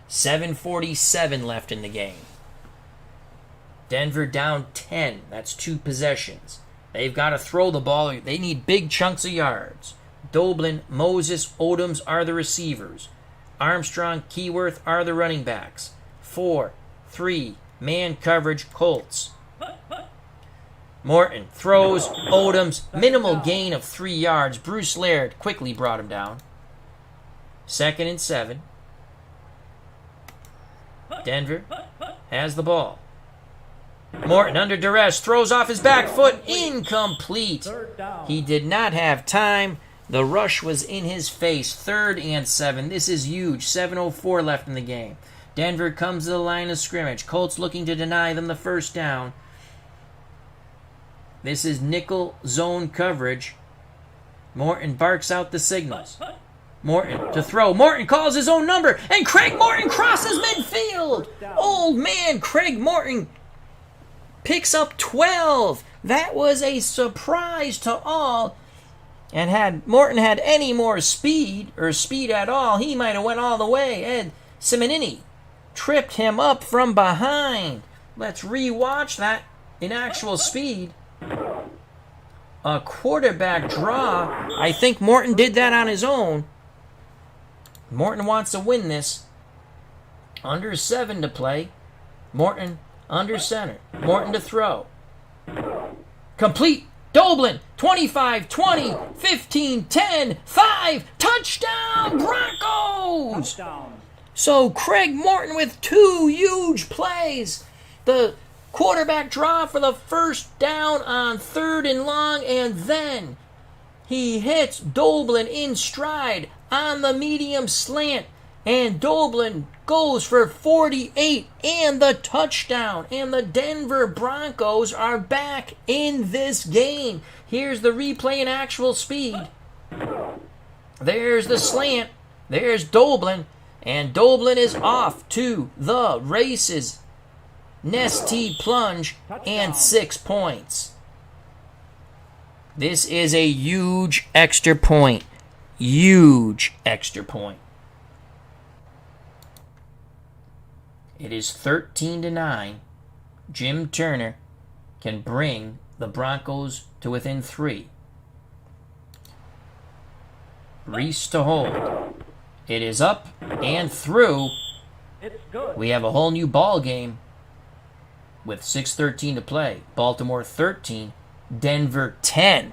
7:47 left in the game. Denver down 10. That's 2 possessions. They've got to throw the ball. They need big chunks of yards. Doblin, Moses, Odoms are the receivers. Armstrong, Keyworth are the running backs. 4-3, man coverage, Colts. Morton throws, Odoms, minimal gain of 3 yards. Bruce Laird quickly brought him down. 2nd and 7. Denver has the ball. Morton under duress, throws off his back foot, incomplete. He did not have time. The rush was in his face. 3rd and 7. This is huge. 7:04 left in the game. Denver comes to the line of scrimmage. Colts looking to deny them the first down. This is nickel zone coverage. Morton barks out the signals. Morton to throw. Morton calls his own number, and Craig Morton crosses midfield. Old man Craig Morton picks up 12. That was a surprise to all. And had Morton had any more speed, or speed at all, he might have went all the way. And Simonini tripped him up from behind. Let's rewatch that in actual speed. A quarterback draw. I think Morton did that on his own. Morton wants to win this. Under 7 to play. Morton under center. Morton to throw. Complete. Doblin, 25-20, 15-10, 5, touchdown, Broncos! So Craig Morton with 2 huge plays. The quarterback draw for the first down on 3rd and long, and then he hits Doblin in stride on the medium slant, and Doblin goes for 48 and the touchdown. And the Denver Broncos are back in this game. Here's the replay in actual speed. There's the slant. There's Doblin. And Doblin is off to the races. Nesty plunge and 6 points. This is a huge extra point. Huge extra point. It is 13-9. Jim Turner can bring the Broncos to within 3. Reese to hold. It is up and through. It's good. We have a whole new ball game with 6:13 to play. Baltimore 13, Denver 10.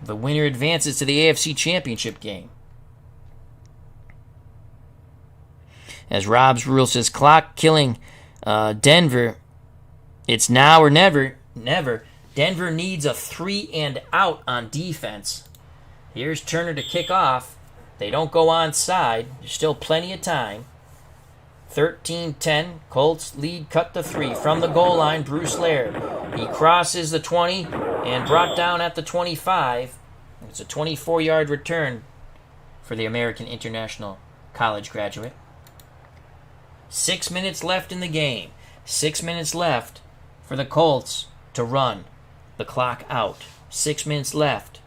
The winner advances to the AFC Championship game. As Rob's rule says, clock killing Denver. It's now or never. Never. Denver needs a 3 and out on defense. Here's Turner to kick off. They don't go onside. There's still plenty of time. 13-10. Colts lead cut to 3. From the goal line, Bruce Laird. He crosses the 20 and brought down at the 25. It's a 24-yard return for the American International College graduate. 6 minutes left in the game. 6 minutes left for the Colts to run the clock out. 6 minutes left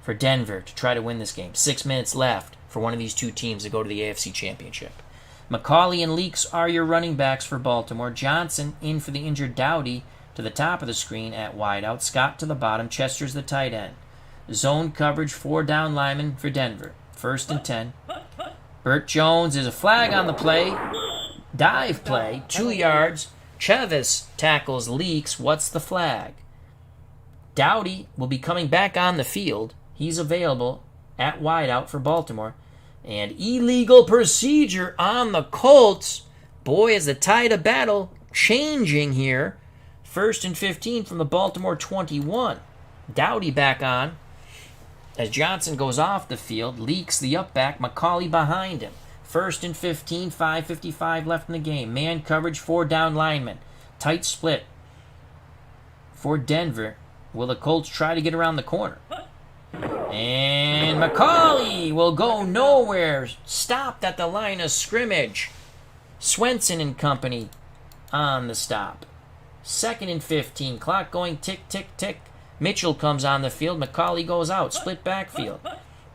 for Denver to try to win this game. 6 minutes left for one of these two teams to go to the AFC Championship. McCauley and Leaks are your running backs for Baltimore. Johnson in for the injured Dowdy to the top of the screen at wideout. Scott to the bottom. Chester's the tight end. Zone coverage, 4 down linemen for Denver. 1st and 10. Burt Jones is a flag on the play. Dive play, 2 yards. Chavis tackles Leaks. What's the flag? Dowdy will be coming back on the field. He's available at wideout for Baltimore. And illegal procedure on the Colts. Boy, is the tide of battle changing here. 1st and 15 from the Baltimore 21. Dowdy back on as Johnson goes off the field. Leaks the up back. McCauley behind him. 1st and 15, 5:55 left in the game. Man coverage, 4 down linemen. Tight split for Denver. Will the Colts try to get around the corner? And McCauley will go nowhere. Stopped at the line of scrimmage. Swenson and company on the stop. 2nd and 15. Clock going tick, tick, tick. Mitchell comes on the field. McCauley goes out. Split backfield.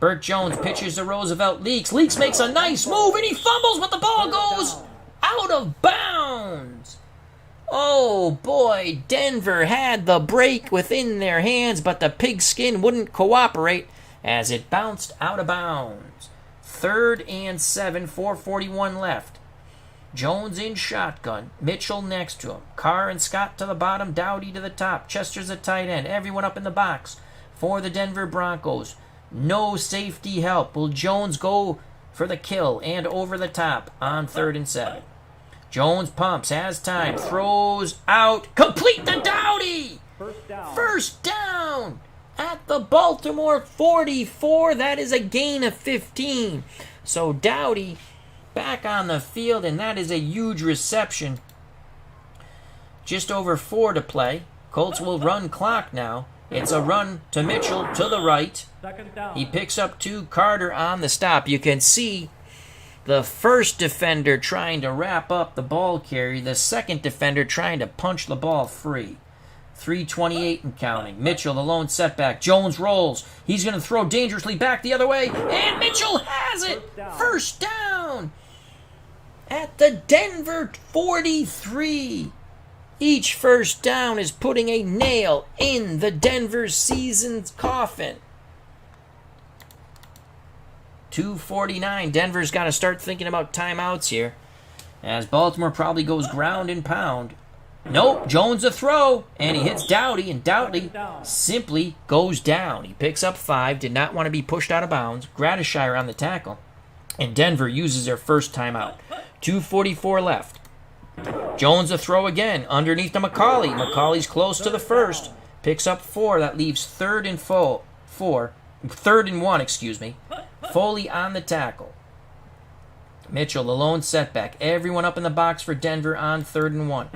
Burt Jones pitches to Roosevelt. Leaks makes a nice move, and he fumbles, but the ball goes out of bounds. Oh, boy. Denver had the break within their hands, but the pigskin wouldn't cooperate as it bounced out of bounds. 3rd and 7, 4:41 left. Jones in shotgun. Mitchell next to him. Carr and Scott to the bottom. Dowdy to the top. Chester's a tight end. Everyone up in the box for the Denver Broncos. No safety help. Will Jones go for the kill and over the top on 3rd and 7? Jones pumps, has time, throws out, complete to Dowdy! First down at the Baltimore 44. That is a gain of 15. So Dowdy back on the field, and that is a huge reception. Just over 4 to play. Colts will run clock now. It's a run to Mitchell to the right. He picks up 2. Carter on the stop. You can see the first defender trying to wrap up the ball carrier. The second defender trying to punch the ball free. 3:28 and counting. Mitchell, the lone setback. Jones rolls. He's going to throw dangerously back the other way. And Mitchell has it. First down at the Denver 43. Each first down is putting a nail in the Denver season's coffin. 2:49. Denver's got to start thinking about timeouts here, as Baltimore probably goes ground and pound. Nope, Jones a throw, and he hits Dowdy, and Dowdy simply goes down. He picks up 5, did not want to be pushed out of bounds. Gradishire on the tackle, and Denver uses their first timeout. 2:44 left. Jones a throw again, underneath to McCauley. McCauley's close to the first, picks up 4. That leaves 3rd and 1, Foley on the tackle. Mitchell, the lone setback. Everyone up in the box for Denver on 3rd and 1.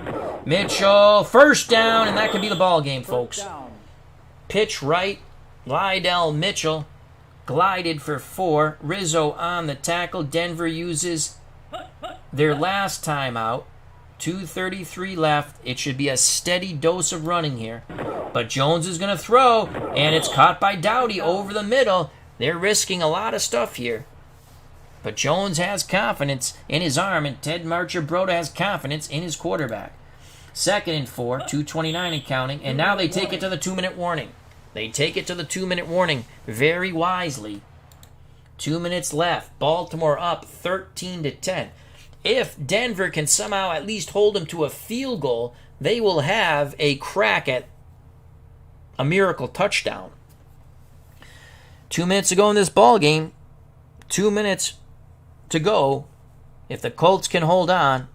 Mitchell, first down, and that could be the ball game, folks. Pitch right. Lydell Mitchell glided for 4. Rizzo on the tackle. Denver uses their last timeout. 2:33 left. It should be a steady dose of running here. But Jones is going to throw, and it's caught by Dowdy over the middle. They're risking a lot of stuff here. But Jones has confidence in his arm, and Ted Marchibroda has confidence in his quarterback. 2nd and 4, 2:29 and counting, and now they take it to the 2-minute warning. They take it to the 2-minute warning very wisely. 2 minutes left. Baltimore up 13-10. If Denver can somehow at least hold them to a field goal, they will have a crack at a miracle touchdown. 2 minutes to go in this ball game. 2 minutes to go. If the Colts can hold on,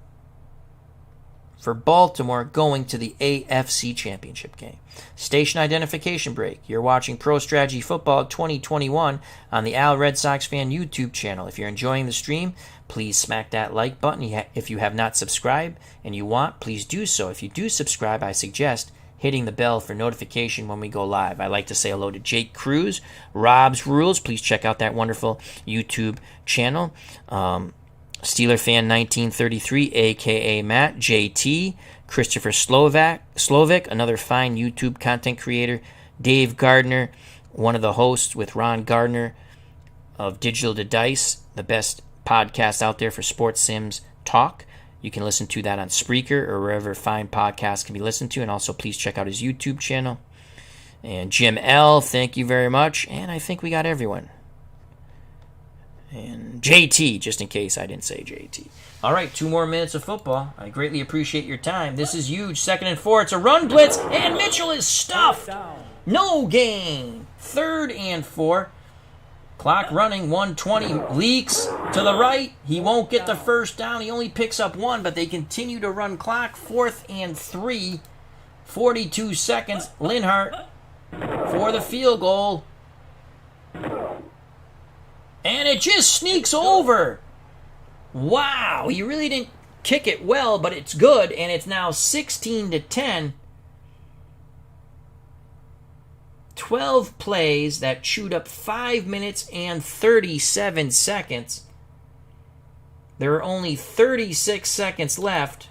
for Baltimore going to the AFC Championship game. Station identification break. You're watching Pro Strategy Football 2021 on the Red Sox Fan YouTube channel. If you're enjoying the stream, please smack that like button. If you have not subscribed and you want, please do so. If you do subscribe, I suggest hitting the bell for notification when we go live. I like to say hello to Jake Cruz, Rob's Rules. Please check out that wonderful YouTube channel. Steeler Fan 1933, a.k.a. Matt, JT, Christopher Slovic, another fine YouTube content creator, Dave Gardner, one of the hosts with Ron Gardner of Digital to Dice, the best podcast out there for sports sims talk. You can listen to that on Spreaker or wherever fine podcasts can be listened to. And also, please check out his YouTube channel. And Jim L., thank you very much. And I think we got everyone. And JT, just in case I didn't say JT. All right, 2 more minutes of football. I greatly appreciate your time. This is huge. 2nd and 4. It's a run blitz, and Mitchell is stuffed. No gain. 3rd and 4. Clock running, 1:20, leaks to the right. He won't get the first down. He only picks up 1, but they continue to run clock. 4th and 3, 42 seconds. Linhart for the field goal. And it just sneaks over. Wow, he really didn't kick it well, but it's good, and it's now 16-10. 12 plays that chewed up 5 minutes and 37 seconds. There are only 36 seconds left.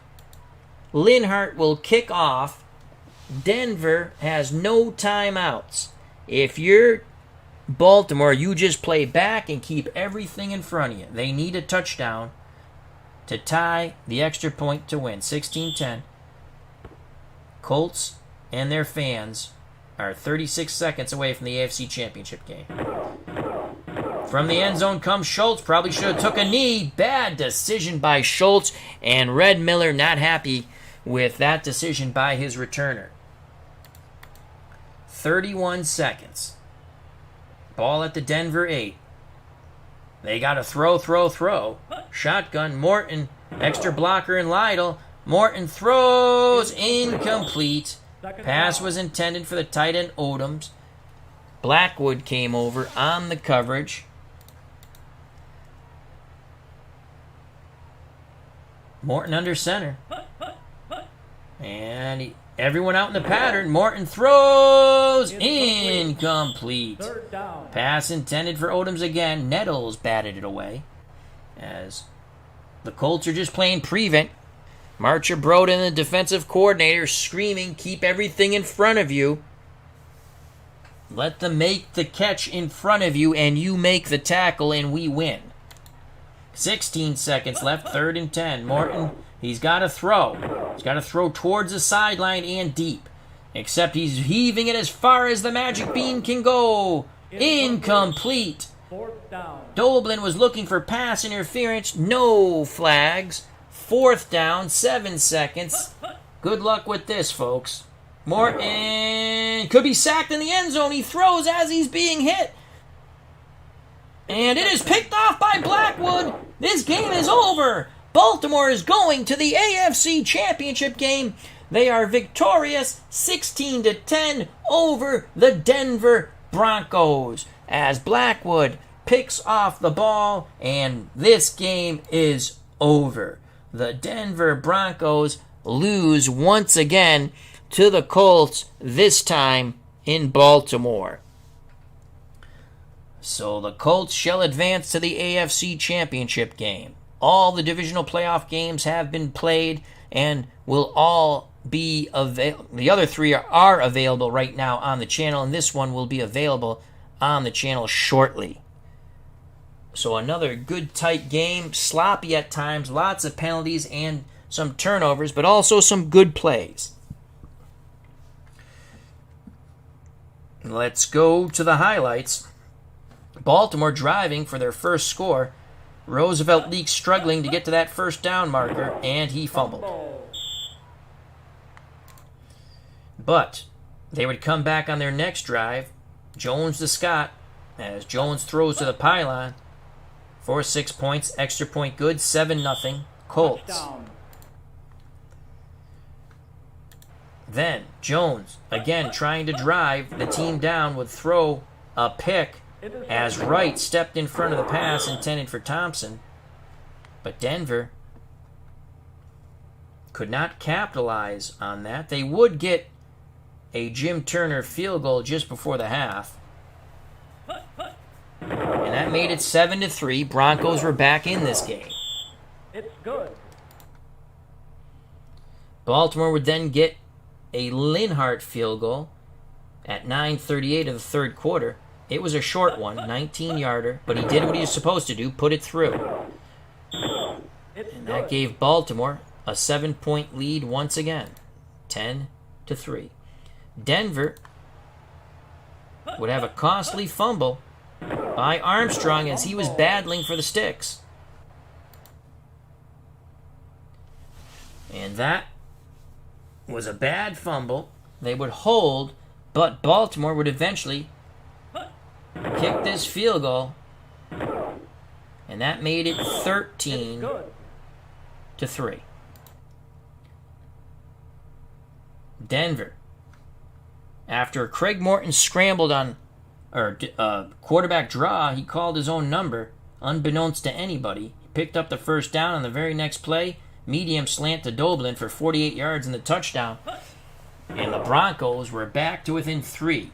Linhart will kick off. Denver has no timeouts. If you're Baltimore, you just play back and keep everything in front of you. They need a touchdown to tie the extra point to win. 16-10. Colts and their fans are 36 seconds away from the AFC Championship game. From the end zone comes Schultz. Probably should have took a knee. Bad decision by Schultz. And Red Miller not happy with that decision by his returner. 31 seconds. Ball at the Denver 8. They got a throw. Shotgun, Morton. Extra blocker and Lytle. Morton throws. Incomplete. Pass was intended for the tight end Odoms. Blackwood came over on the coverage. Morton under center. And everyone out in the pattern. Morton throws. Incomplete. Pass intended for Odoms again. Nettles batted it away. As the Colts are just playing prevent. Marcher Broden, the defensive coordinator, screaming, keep everything in front of you. Let them make the catch in front of you, and you make the tackle, and we win. 16 seconds left, 3rd and 10. Morton, he's got to throw. He's got to throw towards the sideline and deep. Except he's heaving it as far as the magic bean can go. Incomplete. Doblin was looking for pass interference. No flags. 4th down, 7 seconds. Good luck with this, folks. Morton could be sacked in the end zone. He throws as he's being hit. And it is picked off by Blackwood. This game is over. Baltimore is going to the AFC Championship game. They are victorious 16-10 over the Denver Broncos as Blackwood picks off the ball, and this game is over. The Denver Broncos lose once again to the Colts, this time in Baltimore. So the Colts shall advance to the AFC Championship game. All the divisional playoff games have been played and will all be available. The other 3 are available right now on the channel, and this one will be available on the channel shortly. So another good tight game, sloppy at times, lots of penalties and some turnovers, but also some good plays. Let's go to the highlights. Baltimore driving for their first score. Roosevelt Leak struggling to get to that first down marker, and he fumbled. But they would come back on their next drive. Jones to Scott, as Jones throws to the pylon. For 6 points, extra point good, 7-0, Colts. Then Jones, again trying to drive the team down, would throw a pick as Wright stepped in front of the pass intended for Thompson. But Denver could not capitalize on that. They would get a Jim Turner field goal just before the half. And that made it 7-3. Broncos were back in this game. It's good. Baltimore would then get a Linhart field goal at 9:38 of the third quarter. It was a short one, 19-yarder, but he did what he was supposed to do, put it through. And that gave Baltimore a 7-point lead once again, 10-3. Denver would have a costly fumble by Armstrong as he was battling for the sticks. And that was a bad fumble. They would hold, but Baltimore would eventually kick this field goal. And that made it 13-3. Denver, after Craig Morton scrambled on quarterback draw, he called his own number, unbeknownst to anybody. He picked up the first down on the very next play, medium slant to Doblin for 48 yards and the touchdown. And the Broncos were back to within 3.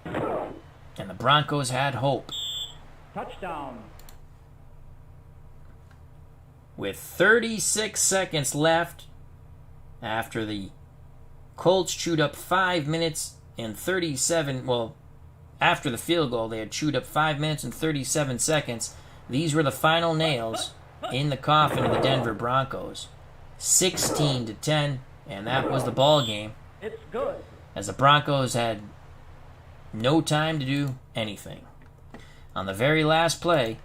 And the Broncos had hope. Touchdown. With 36 seconds left, after the Colts chewed up 5 minutes and 37, well, after the field goal, they had chewed up 5 minutes and 37 seconds. These were the final nails in the coffin of the Denver Broncos. 16-10, and that was the ball game. It's good. As the Broncos had no time to do anything. On the very last play,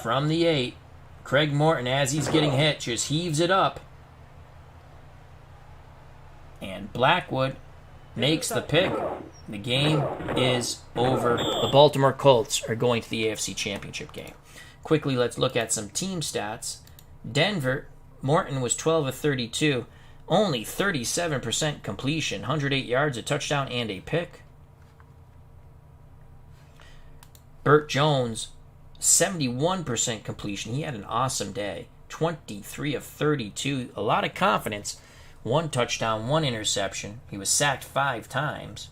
from the 8, Craig Morton, as he's getting hit, just heaves it up. And Blackwood makes the pick. The game is over. The Baltimore Colts are going to the AFC Championship game. Quickly, let's look at some team stats. Denver, Morton was 12 of 32. Only 37% completion, 108 yards, a touchdown, and a pick. Burt Jones, 71% completion. He had an awesome day. 23 of 32. A lot of confidence. 1 touchdown, 1 interception. He was sacked 5 times.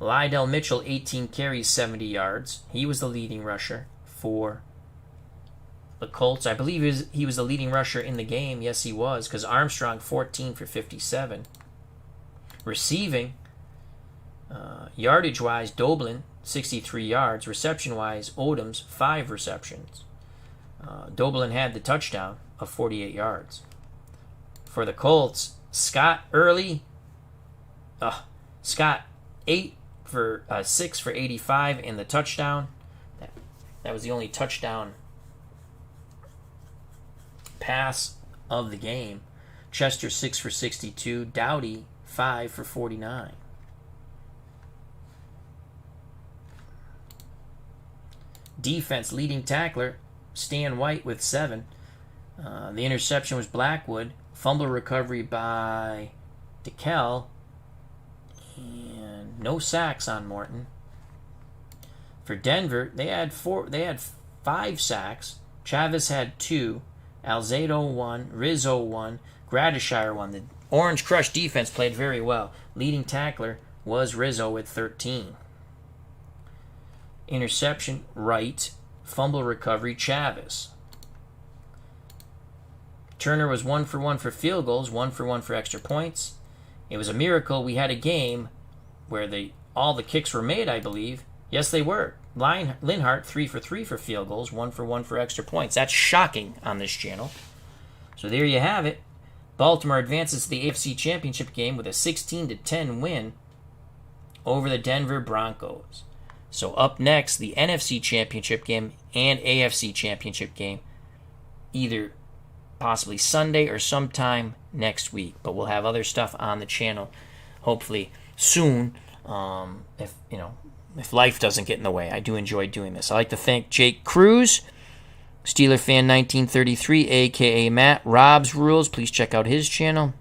Lydell Mitchell, 18 carries, 70 yards. He was the leading rusher for the Colts. I believe he was the leading rusher in the game. Yes, he was, because Armstrong, 14 for 57. Receiving, yardage-wise, Doblin, 63 yards. Reception-wise, Odoms, 5 receptions. Doblin had the touchdown of 48 yards. For the Colts, Scott 6 for 85 in the touchdown. That was the only touchdown pass of the game. Chester 6 for 62. Dowdy 5 for 49. Defense leading tackler Stan White with 7. The interception was Blackwood. Fumble recovery by DeKell. And no sacks on Morton. For Denver, they had 5 sacks. Chavez had 2. Alzado 1. Rizzo 1. Gradishire 1. The Orange Crush defense played very well. Leading tackler was Rizzo with 13. Interception, Wright. Fumble recovery, Chavez. Turner was 1 for 1 for field goals, 1 for 1 for extra points. It was a miracle we had a game where all the kicks were made, I believe. Yes, they were. Linhart, 3 for 3 for field goals, 1 for 1 for extra points. That's shocking on this channel. So there you have it. Baltimore advances to the AFC Championship game with a 16-10 win over the Denver Broncos. So up next, the NFC Championship game and AFC Championship game, either possibly Sunday or sometime next week. But we'll have other stuff on the channel, hopefully soon. If life doesn't get in the way, I do enjoy doing this. I'd like to thank Jake Cruz Steeler Fan 1933, a.k.a. Matt. Rob's Rules, please check out his channel.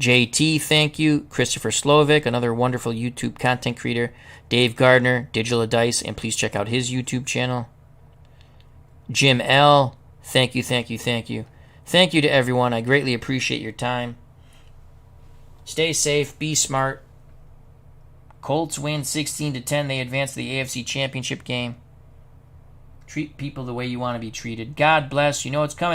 JT, thank you. Christopher Slovic, another wonderful YouTube content creator. Dave Gardner, Digital Dice, and please check out his YouTube channel. Jim L., thank you, thank you, thank you. Thank you to everyone. I greatly appreciate your time. Stay safe. Be smart. Colts win 16-10. They advance to the AFC Championship game. Treat people the way you want to be treated. God bless. You know it's coming.